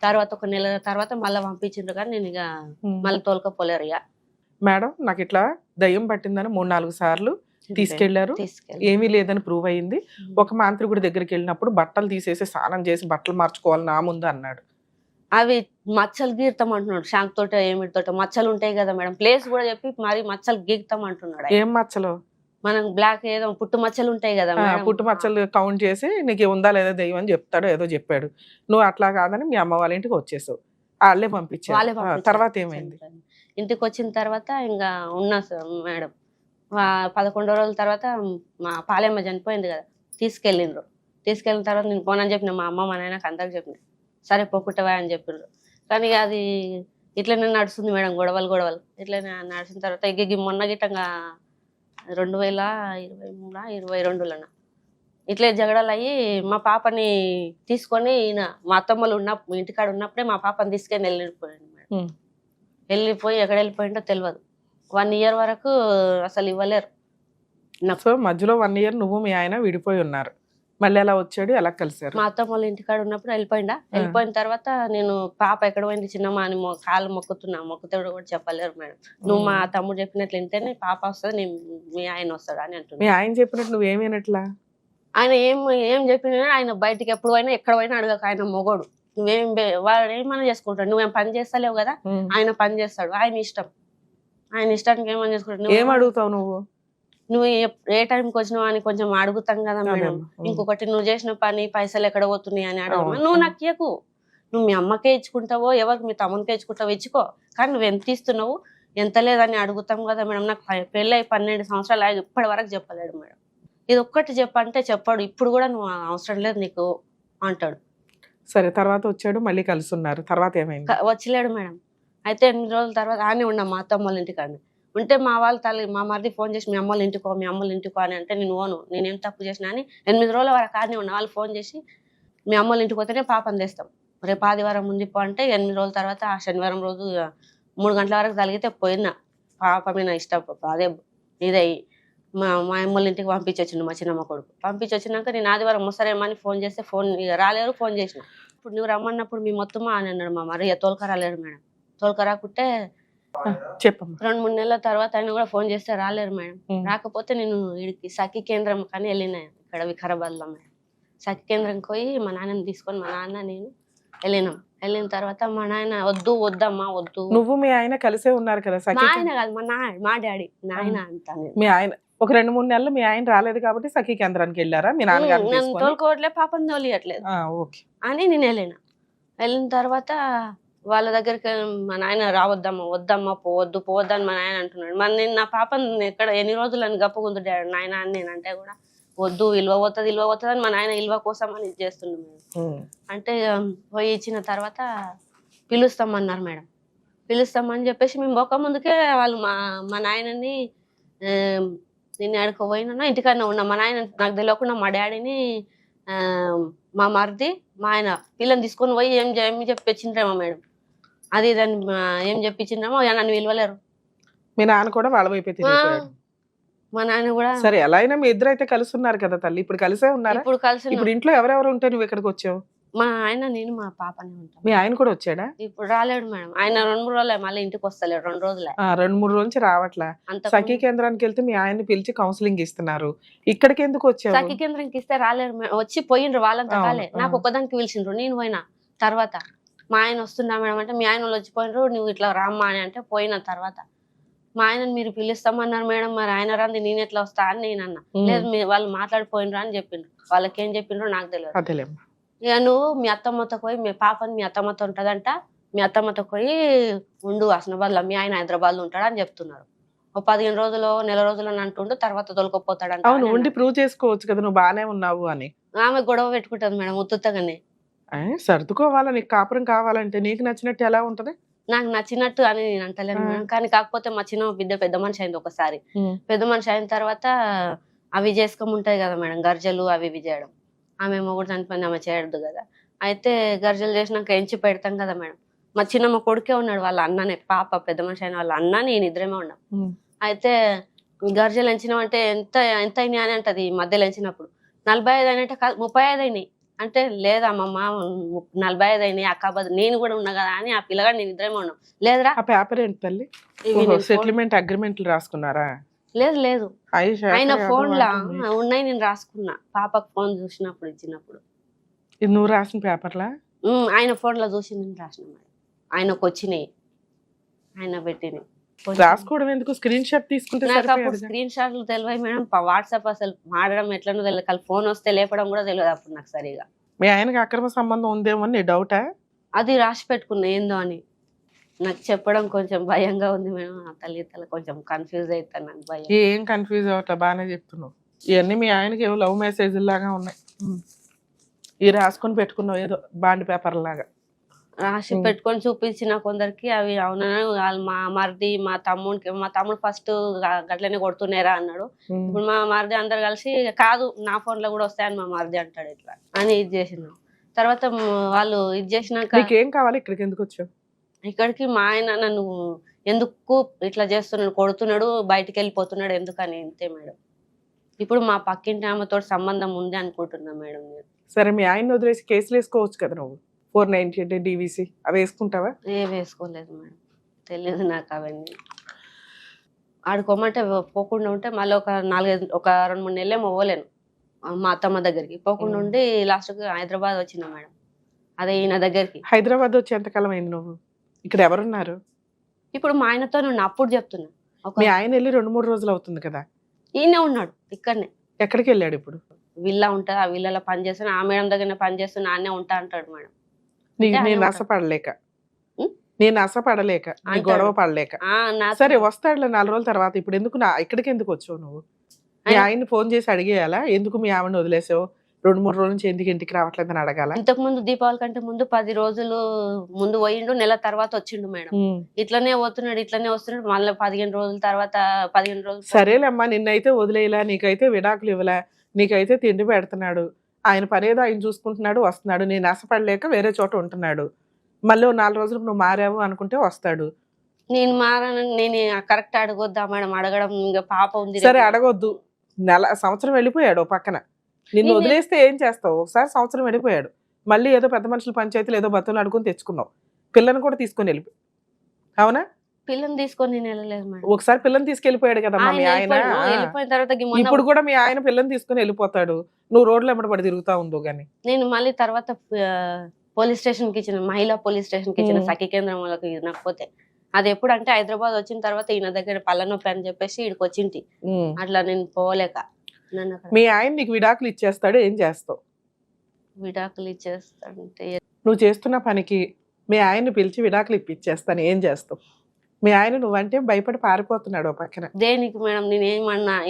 తర్వాత 1 నెల తర్వాత మళ్ళీ పంపించిండ్రు, కానీ నేను ఇక మళ్ళీ తోలుకపోలేరు. ఇక మేడం నాకు ఇట్లా దయ్యం పట్టిందని 3-4 సార్లు తీసుకెళ్లారు, ఏమీ లేదని ప్రూవ్ అయింది. ఒక మాంత్రికుడి దగ్గరికి వెళ్ళినప్పుడు బట్టలు తీసేసి స్నానం చేసి బట్టలు మార్చుకోవాలి నా ముందు అన్నాడు. అవి మచ్చలు గీర్తాం అంటున్నాడు. షాంక్ తోట ఏమిటితో మచ్చలు ఉంటాయి కదా మేడం, ప్లేస్ కూడా చెప్పి మరి మచ్చలు గీర్తాం అంటున్నాడు. ఏం మచ్చలు? మనం బ్లాక్ ఏదో పుట్టు మచ్చలు ఉంటాయి కదా, పుట్టు మచ్చలు కౌంట్ చేసి నీకు ఉందా లేదా దయ్యం అని చెప్తాడు, ఏదో చెప్పాడు. నువ్వు అట్లా కాదని మీ అమ్మ వాళ్ళ ఇంటికి వచ్చేసావు, వాళ్ళే పంపించారు. తర్వాత ఏమైంది? ఇంటికి వచ్చిన తర్వాత ఇంకా ఉన్నా మేడం. 11 రోజుల తర్వాత మా పాలెమ్మ చనిపోయింది కదా, తీసుకెళ్ళిండ్రు. తీసుకెళ్ళిన తర్వాత నేను పోనని చెప్పిన మా అమ్మ మా నాయనకు అందరికి చెప్పిన, సరే పోకుట్టవా అని చెప్పిండ్రు. కానీ అది ఇట్లనే నడుస్తుంది మేడం, గొడవలు ఇట్లనే నడిచిన తర్వాత ఇక మొన్న గిట్టంగా 2023-22 ఇట్లే జగడాలు అయ్యి మా పాపని తీసుకొని ఈయన మా అత్తమ్మలు ఇంటికాడ ఉన్నప్పుడే మా పాపని తీసుకొని వెళ్ళిపోయాడు మేడం. వెళ్ళిపోయి ఎక్కడ వెళ్ళిపోయిందో తెలియదు. 1 year వరకు అసలు ఇవ్వలేరు. సో మధ్యలో 1 year నువ్వు మీ ఆయన విడిపోయి ఉన్నారు. మళ్ళీ ఎలా వచ్చాడు, ఎలా కలిసారు? మా అత్తమ్మ వాళ్ళ ఇంటికాడ ఉన్నప్పుడు వెళ్ళిపోయిన తర్వాత నేను పాప ఎక్కడ పోయింది చిన్నమ్మా అని కాళ్ళు మొక్కుతే కూడా చెప్పలేరు మేడం. నువ్వు మా తమ్ముడు చెప్పినట్లు వింటేనే పాప వస్తుంది, మీ ఆయన వస్తాడు అని అంటున్నా. మీ ఆయన చెప్పినట్టు నువ్వేమైనట్లా? ఆయన ఏం చెప్పినా ఆయన బయటికి ఎప్పుడు పోయినా ఎక్కడ పోయినా అడగక, ఆయన మొగోడు. వాడు ఏమన్నా చేసుకుంటాడు, నువ్వేం పని చేస్తలేవు కదా, ఆయన పని చేస్తాడు. ఆయన ఇష్టానికి ఏమని చేసుకుంటాడు. ఏం అడుగుతావు నువ్వు ఏ టైంకి వచ్చినావు అని కొంచెం అడుగుతాం కదా మేడం. ఇంకొకటి నువ్వు చేసిన పని పైసలు ఎక్కడ పోతున్నాయి అని అడగ. నువ్వు నాకు ఇయ్యకు, నువ్వు మీ అమ్మకే ఇచ్చుకుంటావో ఎవరికి మీ తమ్మునికే ఇచ్చుకుంటావో ఇచ్చుకో, కానీ నువ్వు ఎంత ఇస్తున్నావు ఎంత లేదని అడుగుతాం కదా మేడం. నాకు పెళ్ళి 12 సంవత్సరాలు ఇప్పటి వరకు చెప్పలేడు మేడం. ఇది ఒక్కటి చెప్పంటే చెప్పాడు, ఇప్పుడు కూడా నువ్వు అవసరం లేదు నీకు అంటాడు. సరే తర్వాత వచ్చాడు, మళ్ళీ కలిసి ఉన్నారు. తర్వాత ఏమైంది? వచ్చలేడు మేడం. అయితే 8 రోజుల తర్వాత ఆనే ఉన్నాం మా అత్తమ్మ వాళ్ళ ఇంటికాడ. ఉంటే మా మా మరిది ఫోన్ చేసి మీ అమ్మ వాళ్ళ ఇంటికో అని అంటే నేను పోను, నేనేం తప్పు చేసినా అని 8 రోజుల వరకు ఆనే ఉన్నా. వాళ్ళు ఫోన్ చేసి మీ అమ్మ వాళ్ళ ఇంటికి పోతేనే పాపని తెస్తాం, రేపు ఆదివారం ముందు అంటే 8 రోజుల తర్వాత ఆ శనివారం రోజు 3 గంటల వరకు తలిగితే పోయినా పాప మీద ఇష్టం అదే ఇదయ్యి మా అమ్మ వాళ్ళ ఇంటికి పంపించొచ్చిండు మా చిన్నమ్మ కొడుకు. పంపించొచ్చినాక నేను ఆదివారం వస్తారేమని ఫోన్ చేస్తే ఫోన్ రాలేరు. ఫోన్ చేసిన ఇప్పుడు నువ్వు రమ్మన్నప్పుడు మీ మొత్తమా అని అన్నాడు. మా మరి తోలుకరాలేరు మేడం. తోలుకరాకుంటే చెప్పమ్మా 2-3 నెలల తర్వాత ఆయన కూడా ఫోన్ చేస్తే రాలేరు మేడం. రాకపోతే నేను వీడికి సఖీ కేంద్రం కానీ వెళ్ళినా ఇక్కడ వికారాబాద్ లో మేడం. సఖీ కేంద్రంకి పోయి మా నాన్నని తీసుకొని మా నాన్న నేను వెళ్ళిన తర్వాత మా నాయన వద్దమ్మా వద్దు. నువ్వు మీ ఆయన కలిసే ఉన్నారు కదా? మా ఆయన కాదు మా డాడీ నాయన అంతా. మీ ఆయన ఒక 2-3 నెలలు మీ ఆయన రాలేదు కాబట్టి సఖీ కేంద్రానికి వెళ్ళారా? మీ నాన్నగారు తోలుకోవట్లేదు, పాపం తోలియట్లేదు అని నేను వెళ్ళిన తర్వాత వాళ్ళ దగ్గరికి మా నాయన వద్దమ్మా పోవద్దని మా నాయన అంటున్నాడు. మరి నేను నా పాపను ఎక్కడ ఎన్ని రోజులు అని గప్పగుందు నాయన అని నేనంటే కూడా వద్దు, ఇల్వ పోతుంది అని మా నాయన ఇల్వ కోసం అని చేస్తున్నాం మేడం. అంటే పోయి ఇచ్చిన తర్వాత పిలుస్తామన్నారు మేడం. పిలుస్తామని చెప్పేసి మేము పోక ముందుకే వాళ్ళు మా నాయనని నేను ఆడుకోపోయినా ఇంటికన్నా ఉన్నా. మా నాయన నాకు తెలియకుండా మా డాడీని మా మరిది మా ఆయన పిల్లని తీసుకొని పోయి ఏం చెప్పించిండ్రేమో మేడం, అది దాన్ని ఏం చెప్పించిండ్రేమో నన్ను విలువలేరు. మీ నాన్న కూడా వాళ్ళ వైపే తిరిగిపోయాడు. మా నాన్న కూడా. సరే ఎలా అయినా మీ ఇద్దరు అయితే కలిసి ఉన్నారు కదా తల్లి, ఇప్పుడు కలిసే ఉన్నారా? ఇప్పుడు కలిసి ఇప్పుడు ఇంట్లో ఎవరెవరు ఉంటే నువ్వు ఇక్కడికి వచ్చావు? మా ఆయన, నేను, మా పాపనే ఉంటాం. మీ ఆయన కూడా వచ్చాడా? ఇప్పుడు రాలేడు మేడం, ఆయన 2-3 రోజులే, మళ్ళీ ఇంటికి వస్తలేడు, 2 రోజులే. 2-3 రోజు నుంచి రావట్లా. సఖీ కేంద్రానికి వెళ్తే మీ ఆయన్ని పిలిచి కౌన్సిలింగ్ ఇస్తున్నారు, ఇక్కడికి ఎందుకు వచ్చావు? సఖీ కేంద్రానికి ఇస్తే రాలేరు మేడం, వచ్చి పోయిండ్రు వాళ్ళంతా కాలే, నాకు ఒక్కదానికి పిలిచిండ్రు, నేను పోయినా. తర్వాత మా ఆయన వస్తున్నా మేడం అంటే, మీ ఆయన వాళ్ళు వచ్చిపోయినరు, నువ్వు ఇట్లా రామ్మా అని అంటే పోయిన. తర్వాత మా ఆయనని మీరు పిలుస్తామన్నారు మేడం, మరి ఆయన రాంది నేను ఎట్లా వస్తా అని నేను అన్నా. లేదు వాళ్ళు మాట్లాడిపోయినరు అని చెప్పిండ్రు, వాళ్ళకి ఏం చెప్పిండ్రో నాకు తెలియదు. ఇక నువ్వు మీ అత్తమ్మతో పోయి, మీ పాపని మీ అత్తమ్మతో ఉంటదంట, మీ అత్తమ్మతో పోయి ఉండు హస్నాబాద్ లో, మీ ఆయన హైదరాబాద్ లో ఉంటాడు అని చెప్తున్నారు. ఒక 15 రోజులు నెల రోజులు అని అంటుండు, తర్వాత తొలకపోతాడంట. అవును, ఉండి ప్రూవ్ చేసుకోవచ్చు కదా నువ్వు బానే ఉన్నావు అని. ఆమె గొడవ పెట్టుకుంటది మేడం ఉత్తుత్తగానే. సర్దుకోవాలా, నీకు కాపురం కావాలంటే నీకు నచ్చినట్టు ఎలా ఉంటది? నాకు నచ్చినట్టు అని నేను అంటలేను మేడం, కానీ కాకపోతే మా చిన్న బిడ్డ పెద్ద మనిషి అయింది ఒకసారి. పెద్ద మనిషి అయిన తర్వాత అవి చేసుకోముంటాయి కదా మేడం, గర్జలు అవి ఇవి చేయడం. ఆమె మొగుడు చనిపోయింది, ఆమె చేయడదు కదా. అయితే గర్జలు చేసినాక ఎంచి పెడతాం కదా మేడం. మా చిన్నమ్మ కొడుకే ఉన్నాడు, వాళ్ళ అన్ననే, పాప పెద్ద మనిషి అయిన వాళ్ళ అన్న నేను ఇద్దరేమే ఉన్నాం. అయితే గర్జలు ఎంచినామంటే ఎంత ఎంత అయినాయి అని అంటది, మధ్యలో ఎంచినప్పుడు 45 అయినట్టే 35 అయినాయి అంటే, లేదమ్మమ్మ 45 అయినాయి అక్కాబాద్, నేను కూడా ఉన్నా కదా అని ఆ పిల్లగాడు నేను ఇద్దరేమే ఉన్నాం. లేదురా. ఆ పేపర్ ఏంటి తల్లి? సెటిల్మెంట్ అగ్రిమెంట్లు రాసుకున్నారా? లేదు లేదు, ఆయన ఫోన్ లా ఉన్నాయి, నేను రాసుకున్నా. పాపకు ఫోన్ చూసినప్పుడు ఇచ్చినప్పుడు. నువ్వు రాసిన పేపర్లా? ఆయన ఫోన్ లో చూసి నేను రాసిన మేడం. ఆయనకు వచ్చినాయి, ఆయన పెట్టినాయి. రాసుకోవడం ఎందుకు? స్క్రీన్ షాట్ తీసుకుంటే నాకు అప్పుడు స్క్రీన్ షాట్లు తెలియదు మేడం, వాట్సాప్ అసలు మాడడం ఎట్లనో తెలియదు, కానీ ఫోన్ వస్తే లేపడం కూడా తెలియదు అప్పుడు నాకు సరిగా. మీ ఆయనకి అక్రమ సంబంధం ఉందేమో నీ డౌటా? అది రాసి పెట్టుకున్నా ఏందో అని, నాకు చెప్పడం కొంచెం భయంగా ఉంది మేడం. ఆ తల్లి కొంచెం కన్ఫ్యూజ్ అవుతాను, నాకు భయం. ఏం కన్ఫ్యూజ్ అవట్లా, బాగానే చెప్తున్నావు. ఇవన్నీ మీ ఆయనకి ఏవో లవ్ మెసేజ్ లాగా ఉన్నాయి, ఇవి రాసుకొని పెట్టుకున్నావు ఏదో బాండ్ పేపర్ లాగా. రాసి పెట్టుకొని చూపించిన కొందరికి అవి అవునా, వాళ్ళు మా మరిది మా తమ్ముడు ఫస్ట్ గట్లనే కొడుతున్నారా అన్నాడు. ఇప్పుడు మా మరిది అందరు కలిసి కాదు నా ఫోన్ లో కూడా వస్తాయని మా మరిది అంటాడు ఇట్లా అని ఇది చేసినాం. తర్వాత వాళ్ళు ఇది చేసినాక ఏం కావాలి, ఇక్కడికి ఎందుకు వచ్చావు? ఇక్కడికి మా ఆయన నన్ను ఎందుకు ఇట్లా చేస్తున్నాడు, కొడుతున్నాడు, బయటికి వెళ్ళిపోతున్నాడు ఎందుకని, అంతే మేడం. ఇప్పుడు మా పక్కింటి ఆమెతో సంబంధం ఉంది అనుకుంటున్నా మేడం నేను. సరే మీ ఆయన వదిలేసి కేసులు వేసుకోవచ్చు కదా నువ్వు, 490 DVC అవి వేసుకుంటావా? వేసుకోలేదు మేడం, తెలియదు నాకు అవన్నీ. ఆడుకోమంటే పోకుండా ఉంటే మళ్ళీ ఒక 2-3 నెలలేమో పోలేను మా అత్తమ్మ దగ్గరికి, పోకుండా ఉండి లాస్ట్కి హైదరాబాద్ వచ్చిన మేడం. అదే ఈయన దగ్గరికి. హైదరాబాద్ వచ్చి ఎంతకాలం అయింది నువ్వు? ఇక్కడ ఎవరున్నారు? ఇప్పుడు మా ఆయనతో అప్పుడు చెప్తున్నా. మీ ఆయన వెళ్ళి 2-3 రోజులు అవుతుంది కదా. ఈయనే ఉన్నాడు ఇక్కడనే. ఎక్కడికి వెళ్ళాడు ఇప్పుడు? విల్లా ఉంటుంది, ఆ విల్లాలో పని చేస్తున్నా, ఆ మేడం దగ్గర పని చేస్తున్నా, ఆనే ఉంటా అంటాడు మేడం. నేను నష్టపడలేక గొడవ పడలేక. సరే వస్తాడులే 4 రోజుల తర్వాత. ఇప్పుడు ఎందుకు ఇక్కడికి ఎందుకు వచ్చావు నువ్వు? మీ ఆయన్ని ఫోన్ చేసి అడిగేయాలా ఎందుకు మీ ఆవిడని వదిలేసావు, 2-3 రోజుల నుంచి ఎందుకు ఇంటికి రావట్లేదు అని అడగాల? ఇంతకు ముందు దీపావళి కంటే ముందు 10 రోజులు ముందు పోయిండు, నెల తర్వాత వచ్చిండు మేడం. ఇట్లనే వస్తున్నాడు మళ్ళీ 15 రోజుల తర్వాత 15 రోజులు. సరేలేమ్మా, నిన్నైతే వదిలేయలా, నీకైతే విడాకులు ఇవ్వలా, నీకైతే తిండి పెడుతున్నాడు, ఆయన పనేదో ఆయన చూసుకుంటున్నాడు, వస్తున్నాడు. నేను ఆశపడలేక వేరే చోట ఉంటున్నాడు, మళ్ళీ 4 రోజులు నువ్వు మారావు అనుకుంటే వస్తాడు. నేను మారాను, నేను కరెక్ట్ అడగొద్దా మేడం? అడగడం ఇంకా పాప ఉంది. సరే అడగొద్దు, సంవత్సరం వెళ్ళిపోయాడు పక్కన, నిన్ను వదిలేస్తే ఏం చేస్తావు? ఒకసారి సంవత్సరం వెళ్ళిపోయాడు, మళ్ళీ ఏదో పెద్ద మనుషుల పంచాయతీలు ఏదో బతులు అడుగుని తెచ్చుకున్నావు, పిల్లని కూడా తీసుకొని వెళ్ళిపోయి, అవునా? పిల్లని తీసుకొని నేను వెళ్ళలేదు మేడం. ఒకసారి పిల్లని తీసుకెళ్ళిపోయాడు కదా మీ ఆయన, ఇప్పుడు కూడా మీ ఆయన పిల్లని తీసుకొని వెళ్ళిపోతాడు, నువ్వు రోడ్లు ఎమ్మడబడి తిరుగుతా ఉందో గానీ. నేను మళ్ళీ తర్వాత పోలీస్ స్టేషన్ కి ఇచ్చిన, మహిళా పోలీస్ స్టేషన్ కి ఇచ్చిన, సఖీ కేంద్రం వాళ్ళకి నాకపోతే. అది ఎప్పుడు అంటే హైదరాబాద్ వచ్చిన తర్వాత ఈయన దగ్గర పళ్ళనొప్పి అని చెప్పేసి ఇక్కడికి వచ్చింటి, అట్లా నేను పోలేక. మీ ఆయన నీకు విడాకులు ఇచ్చేస్తాడు, ఏం చేస్తావు? విడాకులు ఇచ్చేస్తాడంటే నువ్వు చేస్తున్న పనికి మీ ఆయన్ని పిలిచి విడాకులు ఇప్పించేస్తాను, ఏం చేస్తావు? మీ ఆయన నువ్వంటే భయపడి పారిపోతున్నాడు పక్కన. దేనికి మేడం? నేను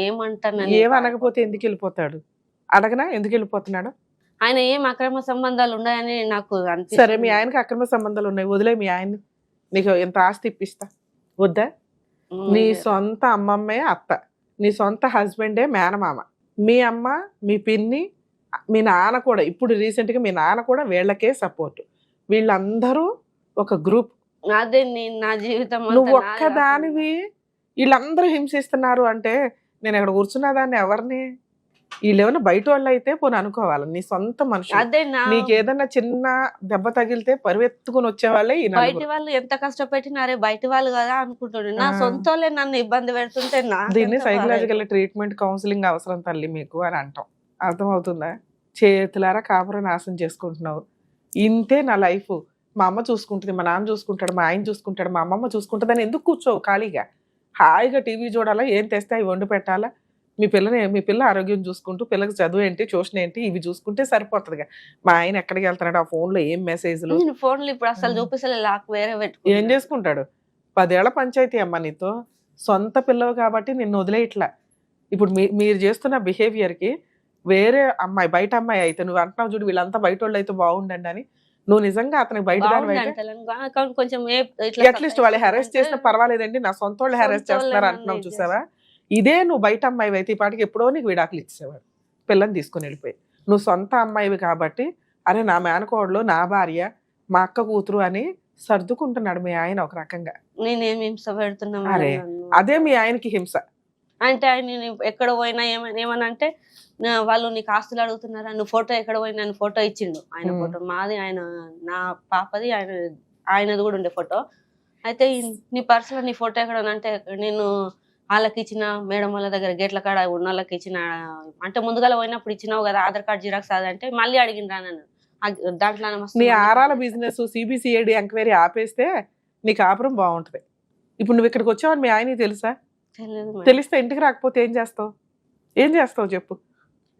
ఏమంటాను? ఏమనకపోతే ఎందుకు వెళ్ళిపోతాడు? అడగనా ఎందుకు వెళ్ళిపోతున్నాడు? ఆయన ఏం అక్రమ సంబంధాలు ఉన్నాయని నాకు అనిపిస్తుంది. సరే మీ ఆయనకి అక్రమ సంబంధాలు ఉన్నాయి, వదిలే మీ ఆయన్ని, నీకు ఎంత ఆస్తి ఇప్పిస్తా, వద్దా? నీ సొంత అమ్మమ్మే అత్త, నీ సొంత హస్బెండే మేనమామ, మీ అమ్మ, మీ పిన్ని, మీ నాన్న కూడా ఇప్పుడు రీసెంట్గా మీ నాన్న కూడా వీళ్ళకే సపోర్ట్. వీళ్ళందరూ ఒక గ్రూప్. అదే నేను నా జీవితం నువ్వు ఒక్కదానివి వీళ్ళందరూ హింసిస్తున్నారు అంటే నేను ఇక్కడ కూర్చున్న దాన్ని ఎవరిని, వీళ్ళేమన్నా బయట వాళ్ళు అయితే పోనీ అనుకోవాలి, నీ సొంత మనుషులు. అదే నీకు ఏదన్నా చిన్న దెబ్బ తగిలితే పరివెత్తుకుని వచ్చేవాళ్ళే ఈ బయట నలుగురు. వాళ్ళు ఎంత కష్టపెట్టినారే బయట వాళ్ళు కదా అనుకుంటుండే, నా సొంత వాళ్ళే నన్ను ఇబ్బంది పెడుతుంటే దీన్ని సైకలాజికల్ ట్రీట్మెంట్ కౌన్సిలింగ్ అవసరం తల్లి మీకు అని అంటాం. అర్థమవుతుందా? చేతులారా కాపురం నాశనం చేసుకుంటున్నావు. ఇంతే నా లైఫ్, మా అమ్మ చూసుకుంటుంది, మా నాన్న చూసుకుంటాడు, మా ఆయన చూసుకుంటాడు, మా అమ్మమ్మ చూసుకుంటుంది అని ఎందుకు కూర్చోవు ఖాళీగా? హాయిగా టీవీ చూడాలా, ఏం తెస్తే అవి వండి పెట్టాలా, మీ పిల్ల ఆరోగ్యం చూసుకుంటూ పిల్లకి చదువు ఏంటి, ట్యూషన్ ఏంటి, ఇవి చూసుకుంటే సరిపోతుందిగా. మా ఆయన ఎక్కడికి వెళ్తున్నాడు, ఆ ఫోన్లో ఏం మెసేజ్లు, ఫోన్లు ఇప్పుడు అసలు చూపిస్తలే, లాక్ వేరే ఏం చేసుకుంటాడు? 10 ఏళ్ల పంచాయతీ అమ్మ నీతో. సొంత పిల్లవు కాబట్టి నిన్ను వదిలేయట్లా. ఇప్పుడు మీరు చేస్తున్న బిహేవియర్కి వేరే అమ్మాయి, బయట అమ్మాయి అయితే నువ్వు అంటున్నావు చూడు, వీళ్ళంతా బయట వాళ్ళు అయితే బాగుండండి అని, నువ్వు నిజంగా అతనికి బయట కొంచెం అట్లీస్ట్ వాళ్ళు హెరాస్ చేసినా పర్వాలేదండి, నా సొంత వాళ్ళు హెరాస్ చేస్తున్నారు అంటున్నావు చూసావా? ఇదే నువ్వు బయట అమ్మాయి అయితే ఈ పాటికి ఎప్పుడో నీకు విడాకులు ఇచ్చేవాడు, పిల్లని తీసుకుని వెళ్ళిపోయి. నువ్వు సొంత అమ్మాయివి కాబట్టి అరే నా మేనకోడలు, నా భార్య, మా అక్క కూతురు అని సర్దుకుంటున్నాడు మీ ఆయన ఒక రకంగా. నేనేమి హింస పెడుతున్నా? అరే అదే మీ ఆయనకి హింస. అంటే ఆయన ఎక్కడ పోయినా ఏమని అంటే, వాళ్ళు నీకు ఆస్తులు అడుగుతున్నారా, నువ్వు ఫోటో ఎక్కడ పోయినా నన్ను ఫోటో ఇచ్చిండు. ఆయన ఫోటో మాది, ఆయన నా పాపది, ఆయనది కూడా ఉండే ఫోటో. అయితే నీ పర్సులో నీ ఫోటో ఎక్కడ అంటే, నేను వాళ్ళకి ఇచ్చిన, మేడం వాళ్ళ దగ్గర గేట్ల కాడ ఉన్న వాళ్ళకి ఇచ్చిన, అంటే ముందుగా పోయినప్పుడు ఇచ్చినావు కదా ఆధార్ కార్డ్ జిరాక్స్ అదంటే మళ్ళీ అడిగిన నన్ను. దాంట్లో నీ ఆరాల బిజినెస్ సిబిసిఐడి ఎంక్వైరీ ఆపేస్తే నీ కాపురం బాగుంటది. ఇప్పుడు నువ్వు ఇక్కడికి వచ్చావని మీ ఆయనకి తెలుసా? తెలిస్తే ఇంటికి రాకపోతే ఏం చేస్తావు చెప్పు.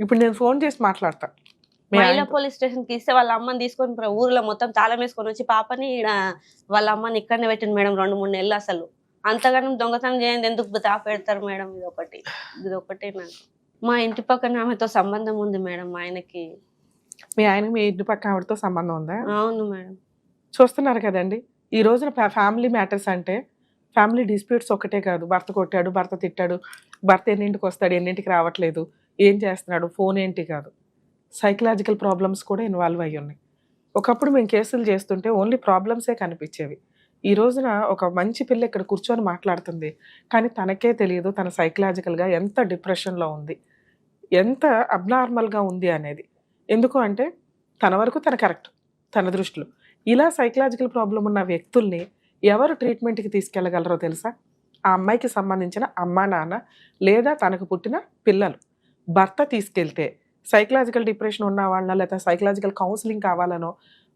ఇప్పుడు నేను ఫోన్ చేసి మాట్లాడతా. మహిళా పోలీస్ స్టేషన్ కి ఇస్తే వాళ్ళ అమ్మని తీసుకొని ఊర్లో మొత్తం తాళం వేసుకొని వచ్చి పాపని వాళ్ళ అమ్మని ఇక్కడనే పెట్టింది మేడం 2-3 నెలలు. అసలు అంతగానం దొంగతనం చేయండి ఎందుకు పెడతారు మేడం? ఇదొకటే నాకు. మా ఇంటి పక్కన ఆమెతో సంబంధం ఉంది మేడం. మా ఆయనకి మీ ఇంటి పక్కన ఆవిడతో సంబంధం ఉందా? అవును మేడం. చూస్తున్నారు కదండి, ఈ రోజున ఫ్యామిలీ మ్యాటర్స్ అంటే ఫ్యామిలీ డిస్ప్యూట్స్ ఒకటే కాదు. భర్త కొట్టాడు, భర్త తిట్టాడు, భర్త ఎన్నింటికి వస్తాడు, ఎన్నింటికి రావట్లేదు, ఏం చేస్తున్నాడు, ఫోన్ ఏంటి కాదు, సైకలాజికల్ ప్రాబ్లమ్స్ కూడా ఇన్వాల్వ్ అయ్యి ఉన్నాయి. ఒకప్పుడు మేము కేసులు చేస్తుంటే ఓన్లీ ప్రాబ్లమ్సే కనిపించేవి. ఈ రోజున ఒక మంచి పిల్ల ఇక్కడ కూర్చొని మాట్లాడుతుంది, కానీ తనకే తెలియదు తన సైకలాజికల్గా ఎంత డిప్రెషన్లో ఉంది, ఎంత అబ్నార్మల్గా ఉంది అనేది. ఎందుకు అంటే తన వరకు తన కరెక్ట్ తన దృష్టిలో. ఇలా సైకలాజికల్ ప్రాబ్లం ఉన్న వ్యక్తుల్ని ఎవరు ట్రీట్మెంట్కి తీసుకెళ్ళగలరో తెలుసా? ఆ అమ్మాయికి సంబంధించిన అమ్మా నాన్న లేదా తనకు పుట్టిన పిల్లలు. భర్త తీసుకెళ్తే సైకలాజికల్ డిప్రెషన్ ఉన్న వాళ్ళ లేదా సైకలాజికల్ కౌన్సిలింగ్ కావాలనో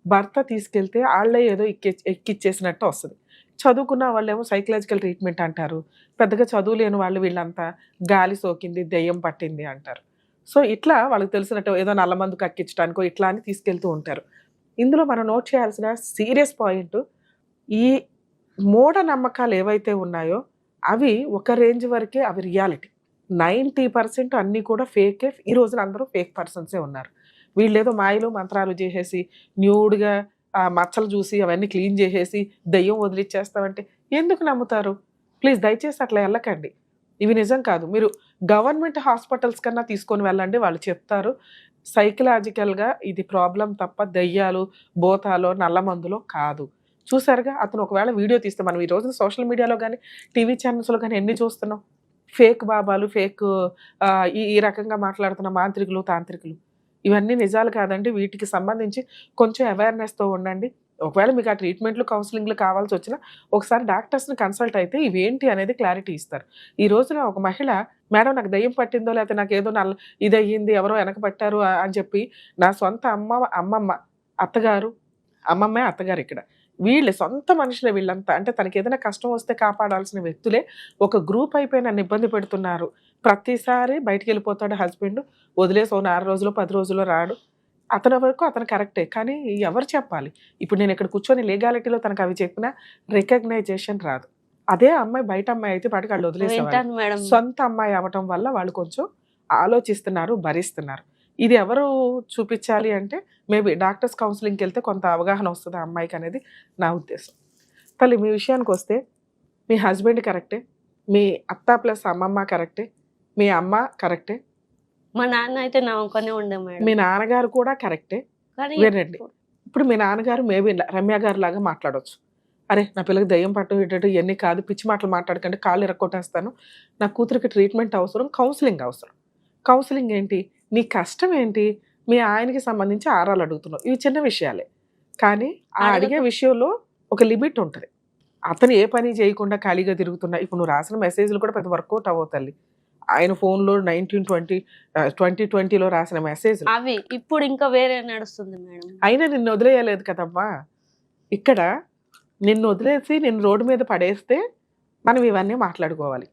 భర్త తీసుకెళ్తే వాళ్ళే ఏదో ఎక్కిచ్చేసినట్టు వస్తుంది. చదువుకున్న వాళ్ళేమో సైకలాజికల్ ట్రీట్మెంట్ అంటారు, పెద్దగా చదువు లేని వాళ్ళు వీళ్ళంతా గాలి సోకింది, దెయ్యం పట్టింది అంటారు. సో ఇట్లా వాళ్ళకి తెలిసినట్టు ఏదో నల్లమందు కక్కించడానికో ఇట్లా అని తీసుకెళ్తూ ఉంటారు. ఇందులో మనం నోట్ చేయాల్సిన సీరియస్ పాయింట్, ఈ మూఢనమ్మకాలు ఏవైతే ఉన్నాయో అవి ఒక రేంజ్ వరకే అవి రియాలిటీ. 90% అన్నీ కూడా ఫేకే. ఈ రోజున అందరూ ఫేక్ పర్సన్సే ఉన్నారు. వీళ్ళేదో మాయలు మంత్రాలు చేసేసి న్యూడ్గా మచ్చలు చూసి అవన్నీ క్లీన్ చేసేసి దయ్యం వదిలిచ్చేస్తామంటే ఎందుకు నమ్ముతారు? ప్లీజ్ దయచేసి అట్లా వెళ్ళకండి. ఇవి నిజం కాదు. మీరు గవర్నమెంట్ హాస్పిటల్స్ కన్నా తీసుకొని వెళ్ళండి, వాళ్ళు చెప్తారు. సైకలాజికల్గా ఇది ప్రాబ్లం తప్ప దయ్యాలు, భూతాలో, నల్లమందులో కాదు. చూసారుగా, అతను ఒకవేళ వీడియో తీస్తే మనం ఈ రోజున సోషల్ మీడియాలో కానీ టీవీ ఛానల్స్లో కానీ ఎన్ని చూస్తున్నాం, ఫేక్ బాబాలు, ఫేక్ ఈ రకంగా మాట్లాడుతున్న మాంత్రికులు, తాంత్రికులు. ఇవన్నీ నిజాలు కాదండి. వీటికి సంబంధించి కొంచెం అవేర్నెస్తో ఉండండి. ఒకవేళ మీకు ఆ ట్రీట్మెంట్లు, కౌన్సిలింగ్లు కావాల్సి వచ్చినా ఒకసారి డాక్టర్స్ని కన్సల్ట్ అయితే ఇవేంటి అనేది క్లారిటీ ఇస్తారు. ఈ రోజున ఒక మహిళ, మేడం నాకు దయ్యం పట్టిందో లేకపోతే నాకు ఏదో ఇది అయ్యింది, ఎవరో వెనక పట్టారు అని చెప్పి, నా సొంత అమ్మమ్మ, అత్తగారు, అమ్మమ్మే అత్తగారు, ఇక్కడ వీళ్ళు సొంత మనుషులే వీళ్ళంతా. అంటే తనకి ఏదైనా కష్టం వస్తే కాపాడాల్సిన వ్యక్తులే ఒక గ్రూప్ అయిపోయి నన్ను ఇబ్బంది పెడుతున్నారు. ప్రతిసారి బయటికి వెళ్ళిపోతాడు హస్బెండ్, వదిలేసి 4 రోజులు 10 రోజుల్లో రాడు. అతని వరకు అతను కరెక్టే, కానీ ఎవరు చెప్పాలి? ఇప్పుడు నేను ఇక్కడ కూర్చొని లీగాలిటీలో తనకు అవి చెప్పినా రికగ్నైజేషన్ రాదు. అదే అమ్మాయి బయట అమ్మాయి అయితే పాటికి వాళ్ళు వదిలేసేవాళ్ళు. సొంత అమ్మాయి అవ్వటం వల్ల వాళ్ళు కొంచెం ఆలోచిస్తున్నారు, భరిస్తున్నారు. ఇది ఎవరు చూపించాలి అంటే మేబీ డాక్టర్స్ కౌన్సిలింగ్కి వెళ్తే కొంత అవగాహన వస్తుంది ఆ అమ్మాయికి అనేది నా ఉద్దేశం. తల్లి, మీ విషయానికి వస్తే మీ హస్బెండ్ కరెక్టే, మీ అత్త ప్లస్ అమ్మమ్మ కరెక్టే, మీ అమ్మ కరెక్టే, మా నాన్న అయితే నవ్వుకొనే ఉండే మేడం. మీ నాన్నగారు కూడా కరెక్టే. కానీ వినండి, ఇప్పుడు మీ నాన్నగారు మేబీ రమ్య గారు లాగా మాట్లాడొచ్చు. అరే నా పిల్లకి దయ్యం పట్టు ఇటు ఇవన్నీ కాదు, పిచ్చి మాటలు మాట్లాడకండి, కాళ్ళు ఇరక్కొట్టేస్తాను, నా కూతురికి ట్రీట్మెంట్ అవసరం, కౌన్సిలింగ్ అవసరం. కౌన్సిలింగ్ ఏంటి, నీ కష్టం ఏంటి, మీ ఆయనకి సంబంధించి ఆరాలు అడుగుతున్నావు, ఇవి చిన్న విషయాలే. కానీ ఆ అడిగే విషయంలో ఒక లిమిట్ ఉంటుంది. అతను ఏ పని చేయకుండా ఖాళీగా తిరుగుతున్నా, ఇప్పుడు నువ్వు రాసిన మెసేజ్లు కూడా పెద్ద వర్కౌట్ అవ్వవు తల్లి. ఆయన ఫోన్లో 2020లో రాసిన మెసేజ్ అవి ఇప్పుడు ఇంకా వేరే నడుస్తుంది మేడం. అయినా నిన్ను వదిలేయలేదు కదమ్మా. ఇక్కడ నిన్ను వదిలేసి నిన్ను రోడ్డు మీద పడేస్తే మనం ఇవన్నీ మాట్లాడుకోవాలి.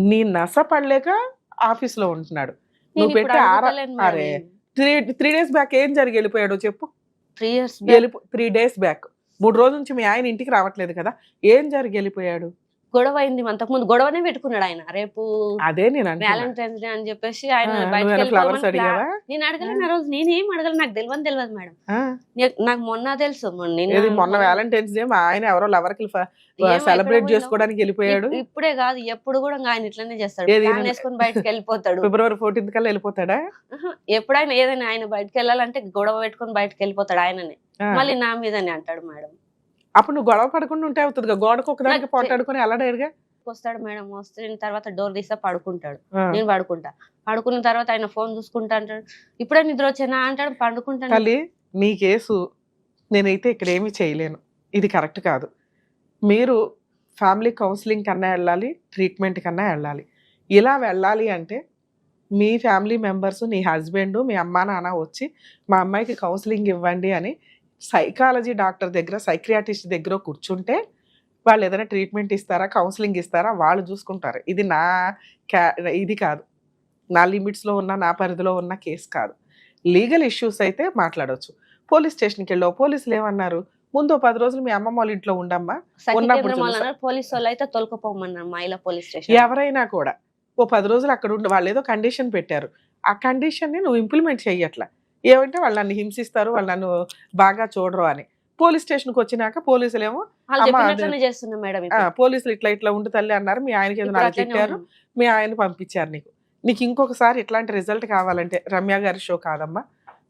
నీ నస పడలేక ఆఫీస్లో ఉంటున్నాడు, నువ్వు పెట్టి అరే 3 days బ్యాక్ ఏం జరిగి వెళ్ళిపోయాడో చెప్పు. 3 years 3 days బ్యాక్ 3 రోజుల నుంచి మీ ఆయన ఇంటికి రావట్లేదు కదా, ఏం జరిగి వెళ్ళిపోయాడు? గొడవ అయింది, అంతకుముందు గొడవనే పెట్టుకున్నాడు ఆయన. రేపు అదే నేను వ్యాలంటైన్స్ డే అని చెప్పేసి ఆయన ఫ్లవర్స్ అడిగావా? నేను అడగలేను ఆ రోజు, నేనేం అడగలేదు, నాకు తెలియదు మేడం. నాకు మొన్న తెలుసు, మొన్న వ్యాలంటైన్స్ డే మా ఆయన ఎవరో లవర్ కి సెలబ్రేట్ చేసుకోవడానికి వెళ్ళిపోయాడు. ఇప్పుడే కాదు, ఎప్పుడు కూడా ఆయన ఇట్లనే చేస్తాడు, వేసుకొని బయటకు వెళ్ళిపోతాడు. February 14th కల్లా వెళ్ళిపోతాడా? ఎప్పుడైనా ఏదైనా ఆయన బయటకు వెళ్ళాలంటే గొడవ పెట్టుకొని బయటకు వెళ్ళిపోతాడు ఆయననే, మళ్ళీ నా మీదనే అంటాడు మేడం. అప్పుడు నువ్వు గొడవ పడకుండా ఉంటే అవుతుంది, గోడకు ఒకదానికి పోటాడుకొని వెళ్ళడాడుగా. వస్తాడు మేడం, వస్తున్న తర్వాత డోర్ తీస్తే పడుకుంటాడు, నేను పడుకుంటా. పడుకున్న తర్వాత ఆయన ఫోన్ చూసుకుంటా అంటాడు, ఇప్పుడే నిద్ర వచ్చానా అంటాడు, పండుకుంటాను. తల్లి నీ కేసు నేనైతే ఇక్కడ ఏమీ చేయలేను, ఇది కరెక్ట్ కాదు. మీరు ఫ్యామిలీ కౌన్సిలింగ్ కన్నా వెళ్ళాలి, ట్రీట్మెంట్ కన్నా వెళ్ళాలి. ఇలా వెళ్ళాలి అంటే మీ ఫ్యామిలీ మెంబర్స్, నీ హస్బెండ్, మీ అమ్మా నాన్న వచ్చి మా అమ్మాయికి కౌన్సిలింగ్ ఇవ్వండి అని సైకాలజీ డాక్టర్ దగ్గర, సైక్రియాటిస్ట్ దగ్గర కూర్చుంటే వాళ్ళు ఏదైనా ట్రీట్మెంట్ ఇస్తారా, కౌన్సిలింగ్ ఇస్తారా, వాళ్ళు చూసుకుంటారు. ఇది ఇది కాదు, నా లిమిట్స్లో ఉన్న, నా పరిధిలో ఉన్న కేసు కాదు. లీగల్ ఇష్యూస్ అయితే మాట్లాడవచ్చు. పోలీస్ స్టేషన్కి వెళ్ళావు, పోలీసులు ఏమన్నారు, ముందు 10 రోజులు మీ అమ్మమ్మ వాళ్ళ ఇంట్లో ఉండమ్మా, పోలీసు వాళ్ళు అయితే తొలకపోమన్నారు మహిళా పోలీస్ స్టేషన్. ఎవరైనా కూడా 10 రోజులు అక్కడ ఉండి, వాళ్ళు ఏదో కండిషన్ పెట్టారు, ఆ కండిషన్ని నువ్వు ఇంప్లిమెంట్ చెయ్యట్లా. ఏమంటే వాళ్ళు నన్ను హింసిస్తారు, వాళ్ళు నన్ను బాగా చూడరు అని. పోలీస్ స్టేషన్కి వచ్చినాక పోలీసులు ఏమో పోలీసులు ఇట్లా ఉండి తల్లి అన్నారు, మీ ఆయనకి ఏదో నాకు తిట్టారు, మీ ఆయన పంపించారు, నీకు ఇంకొకసారి ఇట్లాంటి రిజల్ట్ కావాలంటే రమ్య గారి షో కాదమ్మా,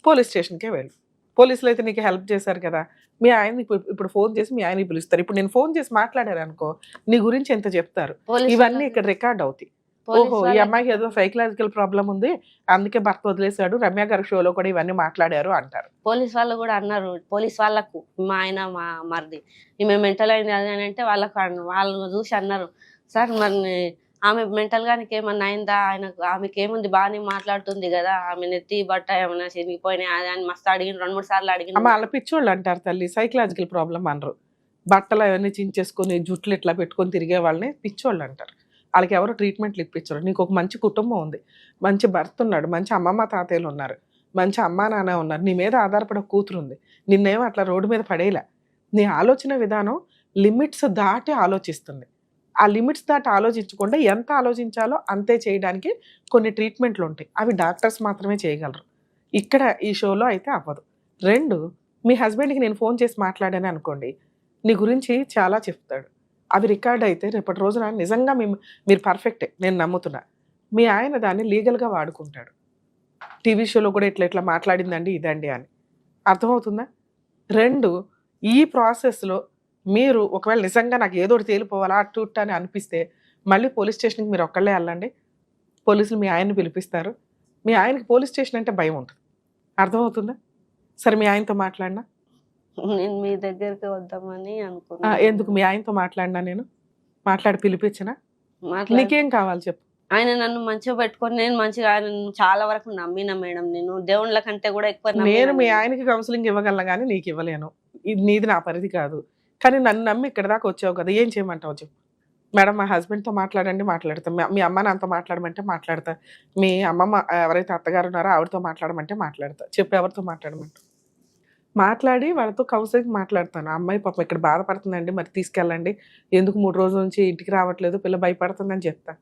పోలీస్ స్టేషన్కే వెళ్ళు. పోలీసులు అయితే నీకు హెల్ప్ చేశారు కదా, మీ ఆయన ఇప్పుడు ఫోన్ చేసి మీ ఆయన పిలుస్తారు. ఇప్పుడు నేను ఫోన్ చేసి మాట్లాడారు అనుకో, నీ గురించి ఎంత చెప్తారు, ఇవన్నీ ఇక్కడ రికార్డ్ అవుతాయి. ఓహో ఈ అమ్మాయికి ఏదో సైకలాజికల్ ప్రాబ్లం ఉంది, అందుకే భర్త వదిలేశాడు, రమ్య గారి షోలో కూడా ఇవన్నీ మాట్లాడారు అంటారు. పోలీస్ వాళ్ళు కూడా అన్నారు, పోలీస్ వాళ్ళకు మా ఆయన మా మరిది ఈమె మెంటల్ అయింది అని అంటే వాళ్ళు చూసి అన్నారు, సార్ మరి ఆమె మెంటల్ గా ఏమన్నా అయిందా, ఆమెకి ఏముంది, బాగానే మాట్లాడుతుంది కదా, ఆమె నెత్తి బట్ట ఏమన్నా చిరిగిపోయినాయి అది అని మస్తు అడిగిన, 2-3 సార్లు అడిగిన. వాళ్ళ పిచ్చోళ్ళు అంటారు తల్లి, సైకలాజికల్ ప్రాబ్లం అనరు. బట్టలు అవన్నీ చించేసుకొని జుట్లు ఇట్లా పెట్టుకొని తిరిగే వాళ్ళని పిచ్చోళ్ళు అంటారు. వాళ్ళకి ఎవరు ట్రీట్మెంట్లు ఇప్పించరు. నీకు ఒక మంచి కుటుంబం ఉంది, మంచి భర్త ఉన్నాడు, మంచి అమ్మమ్మ తాతయ్యలు ఉన్నారు, మంచి అమ్మా నాన్న ఉన్నారు, నీ మీద ఆధారపడే కూతురు ఉంది, నిన్నేమో అట్లా రోడ్డు మీద పడేలా. నీ ఆలోచన విధానం లిమిట్స్ దాటి ఆలోచిస్తుంది. ఆ లిమిట్స్ దాటి ఆలోచించకుండా ఎంత ఆలోచించాలో అంతే చేయడానికి కొన్ని ట్రీట్మెంట్లు ఉంటాయి, అవి డాక్టర్స్ మాత్రమే చేయగలరు. ఇక్కడ ఈ షోలో అయితే అవ్వదు. 2, మీ హస్బెండ్కి నేను ఫోన్ చేసి మాట్లాడాను అనుకోండి, నీ గురించి చాలా చెప్తాడు, అవి రికార్డ్ అయితే రేపటి రోజున నిజంగా మీరు పర్ఫెక్టే నేను నమ్ముతున్నా, మీ ఆయన దాన్ని లీగల్గా వాడుకుంటాడు. టీవీ షోలో కూడా ఇట్లా మాట్లాడిందండి ఇదండి అని, అర్థమవుతుందా? 2, ఈ ప్రాసెస్లో మీరు ఒకవేళ నిజంగా నాకు ఏదో ఒకటి తేలిపోవాలా అటు అని అనిపిస్తే మళ్ళీ పోలీస్ స్టేషన్కి మీరు ఒక్కళ్ళే వెళ్ళండి, పోలీసులు మీ ఆయన్ని పిలిపిస్తారు. మీ ఆయనకి పోలీస్ స్టేషన్ అంటే భయం ఉంటుంది, అర్థమవుతుందా? సరే మీ ఆయనతో మాట్లాడినా, నేను మీ దగ్గరికి వద్దామని అనుకున్నా. ఎందుకు మీ ఆయనతో మాట్లాడినా, నేను మాట్లాడి పిలిపించినా, నీకేం కావాలి చెప్పు. ఆయన నన్ను మంచిగా పెట్టుకొని, నేను మంచిగా ఆయన చాలా వరకు నమ్మినా మేడం, నేను దేవుళ్ళ కంటే కూడా ఎక్కువ. నేను మీ ఆయనకి కౌన్సిలింగ్ ఇవ్వగలను కానీ నీకు ఇవ్వలేను, ఇది నీది నా పరిధి కాదు. కానీ నన్ను నమ్మి ఇక్కడ దాకా వచ్చావు కదా, ఏం చేయమంటావు చెప్పు. మేడం మా హస్బెండ్తో మాట్లాడండి, మాట్లాడతాం. మీ అమ్మ నాన్నతో మాట్లాడమంటే మాట్లాడతా, మీ అమ్మమ్మ ఎవరైతే అత్తగారు ఉన్నారో ఆవిడతో మాట్లాడమంటే మాట్లాడతా. చెప్పు ఎవరితో మాట్లాడమంటావు? మాట్లాడి వాళ్ళతో కౌన్సిలింగ్ మాట్లాడతాను. అమ్మాయి పాపం ఇక్కడ బాధపడుతుందండి, మరి తీసుకెళ్ళండి, ఎందుకు 3 రోజుల నుంచి ఇంటికి రావట్లేదు, పిల్ల భయపడుతుందని చెప్తా.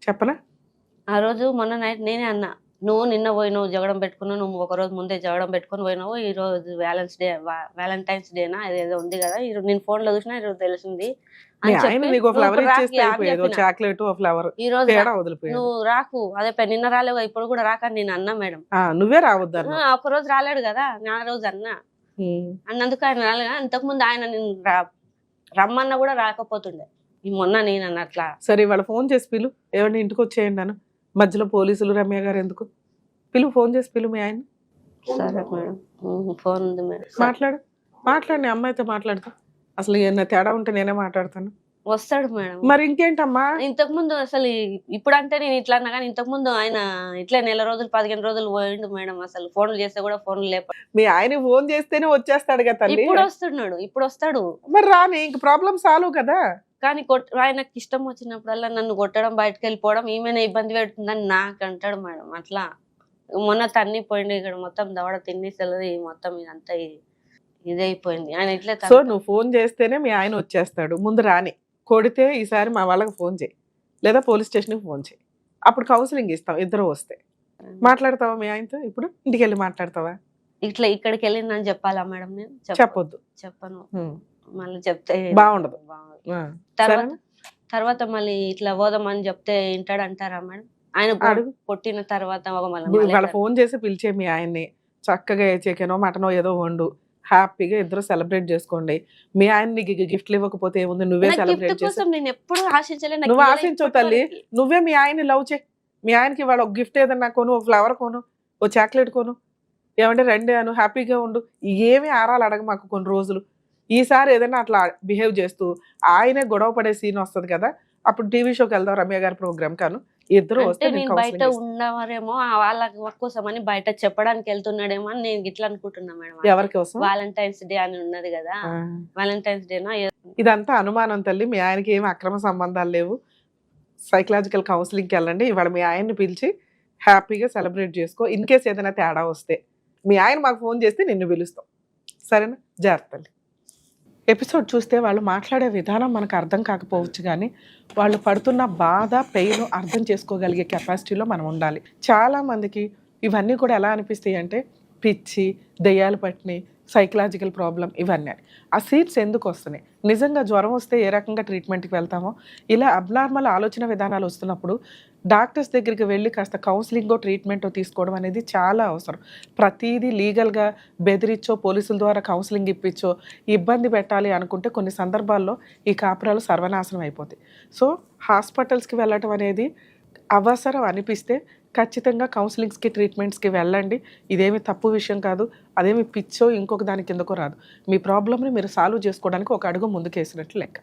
చెప్పనా? ఆ రోజు మొన్న నైట్ నేనే అన్నా, నువ్వు నిన్న పోయినావు జగడం పెట్టుకున్నావు, నువ్వు ఒక రోజు ముందే జగడం పెట్టుకొని పోయినావు, ఈ రోజు వ్యాలంటైన్స్ డేనా ఏదో ఉంది కదా, ఈ రోజు నేను ఫోన్ లో చూసినా ఈరోజు తెలిసింది మీ అని ఆయన చెప్పి నీకు నువ్వు ఫ్లవర్ ఇప్పుడు రాకి ఇచ్చేస్తే అని అయిపోయేది, చెప్పిన. చాక్లెట్ ఫ్లవర్ ఈ రోజు తేడా వదిలిపోయాడు. నువ్వు రాకు అదే నిన్న రాలేవు ఇప్పుడు కూడా రాకని నేను అన్నా మేడం. నువ్వే రావద్దన్నా. ఒక రోజు రాలేడు కదా, నా రోజు అన్నా అన్నందుకు ఆయన రాలేదు. ఇంతకు ముందు ఆయన నేను రమ్మన్నా కూడా రాకపోతుండే, ఈ మొన్న నేను అన్నట్లా. సరే ఇవాళ ఫోన్ చేసి పిలు, ఏమన్నా ఇంటికి వచ్చేయండి అను. మధ్యలో పోలీసులు రమ్య గారు ఎందుకు? ఫోన్ చేసి పిలు మీ ఆయన. సరే మేడం, ఫోన్ ఉంది మేడం. మాట్లాడు నీ అమ్మాయితో మాట్లాడుతా. అసలు ఏమన్నా తేడా ఉంటే నేనే మాట్లాడతాను. వస్తాడు మేడం. మరి ఇంకేంటమ్మా, ఇంతకు ముందు అసలు ఇప్పుడు అంటే నేను ఇట్లా అన్నా కానీ ఇంతకు ముందు ఆయన ఇట్లా నెల రోజులు 15 రోజులు పోయిండు మేడం. అసలు ఫోన్లు చేస్తే కూడా ఫోన్లు లేప. మీ ఆయన ఫోన్ చేస్తేనే వచ్చేస్తాడు కదా తల్లి. ఇప్పుడు వస్తాడు. మరి రాని, ఇంక ప్రాబ్లం సాల్వ్ కదా. కానీ ఆయనకి ఇష్టం వచ్చినప్పుడల్లా నన్ను కొట్టడం, బయటకు వెళ్ళిపోవడం, ఈమెనే ఇబ్బంది పెడుతుందని నాకు అంటాడు మేడం. అట్లా మొన్న తన్ని పోయిండు, ఇక్కడ మొత్తం దవడ తిన్నిసలు మొత్తం ఇదంతా ఇదైపోయింది. ఆయన ఇట్లా సో నువ్వు ఫోన్ చేస్తేనే మీ ఆయన వచ్చేస్తాడు. ముందు రాని, కొడితే ఈసారి మా వాళ్ళకి ఫోన్ చేయి, లేదా పోలీస్ స్టేషన్కి ఫోన్ చేయి. అప్పుడు కౌన్సిలింగ్ ఇస్తాం. ఇద్దరు వస్తే మాట్లాడతావా మీ ఆయనతో? ఇప్పుడు ఇంటికి వెళ్ళి మాట్లాడతావా? ఇట్లా ఇక్కడికి వెళ్ళిందని చెప్పాలా మేడం? నేను చెప్పొద్దు, చెప్పను. మళ్ళీ చెప్తే బాగుండదు. తర్వాత మళ్ళీ ఇట్లా పోదామని చెప్తే వింటాడంటారా మేడం? ఆయన కొట్టిన తర్వాత వాళ్ళ ఫోన్ చేసి పిలిచే మీ ఆయన్ని, చక్కగా చికెనో మటనో ఏదో వండు, హ్యాపీగా ఇద్దరు సెలబ్రేట్ చేసుకోండి. మీ ఆయన నీకు గిఫ్ట్లు ఇవ్వకపోతే ఏముంది, నువ్వే సెలబ్రేట్ చేసి. నేను ఎప్పుడు ఆశించలే. నువ్వు ఆశించవు తల్లి, నువ్వే మీ ఆయన్ని లవ్ చేయి. మీ ఆయనకి ఇవాళ ఒక గిఫ్ట్ ఏదన్నా కొను, ఒక ఫ్లవర్ కొను, ఓ చాక్లెట్ కొను, ఏమంటే రండి అను, హ్యాపీగా ఉండు. ఏమి ఆరాలు అడగ మాకు కొన్ని రోజులు. ఈసారి ఏదైనా అట్లా బిహేవ్ చేస్తూ ఆయనే గొడవ పడే సీన్ వస్తుంది కదా, అప్పుడు టీవీ షోకి వెళ్దాం రమ్య గారి ప్రోగ్రామ్ కాను. ఇద్దరు వస్తే బయట ఉన్నవారేమో వాళ్ళ కోసం అని బయట చెప్పడానికి వెళ్తున్నాడేమో అని నేను ఇట్లా అనుకుంటున్నా మేడం. ఎవరి కోసం? వాలంటైన్స్ డే అని ఉన్నది కదా, వాలంటైన్స్ డేనా ఇదంతా అనుమానం తల్లి. మీ ఆయనకి ఏమి అక్రమ సంబంధాలు లేవు. సైకలాజికల్ కౌన్సిలింగ్కి వెళ్ళండి. ఇవాళ మీ ఆయన్ని పిలిచి హ్యాపీగా సెలబ్రేట్ చేసుకో. ఇన్ కేస్ ఏదైనా తేడా వస్తే మీ ఆయన మాకు ఫోన్ చేస్తే నిన్ను పిలుస్తాం, సరేనా? జాగ్రత్త. ఎపిసోడ్ చూస్తే వాళ్ళు మాట్లాడే విధానం మనకు అర్థం కాకపోవచ్చు, కానీ వాళ్ళు పడుతున్న బాధ, పెయిన్ అర్థం చేసుకోగలిగే కెపాసిటీలో మనం ఉండాలి. చాలామందికి ఇవన్నీ కూడా ఎలా అనిపిస్తాయి అంటే పిచ్చి, దెయ్యాలు పట్టినాయి, సైకలాజికల్ ప్రాబ్లం ఇవన్నీ. ఆ సీట్స్ ఎందుకు వస్తున్నాయి? నిజంగా జ్వరం వస్తే ఏ రకంగా ట్రీట్మెంట్కి వెళ్తామో, ఇలా అబ్నార్మల్ ఆలోచన విధానాలు వస్తున్నప్పుడు డాక్టర్స్ దగ్గరికి వెళ్ళి కాస్త కౌన్సిలింగో ట్రీట్మెంటో తీసుకోవడం అనేది చాలా అవసరం. ప్రతిదీ లీగల్గా బెదిరించో, పోలీసుల ద్వారా కౌన్సిలింగ్ ఇప్పించో ఇబ్బంది పెట్టాలి అనుకుంటే కొన్ని సందర్భాల్లో ఈ కాపురాలు సర్వనాశనం అయిపోతాయి. సో హాస్పిటల్స్కి వెళ్ళటం అనేది అవసరం అనిపిస్తే ఖచ్చితంగా కౌన్సిలింగ్స్కి, ట్రీట్మెంట్స్కి వెళ్ళండి. ఇదేమి తప్పు విషయం కాదు, అదేమి పిచ్చో ఇంకొక దాని కిందకో రాదు. మీ ప్రాబ్లమ్ని మీరు సాల్వ్ చేసుకోవడానికి ఒక అడుగు ముందుకేసినట్లు లెక్క.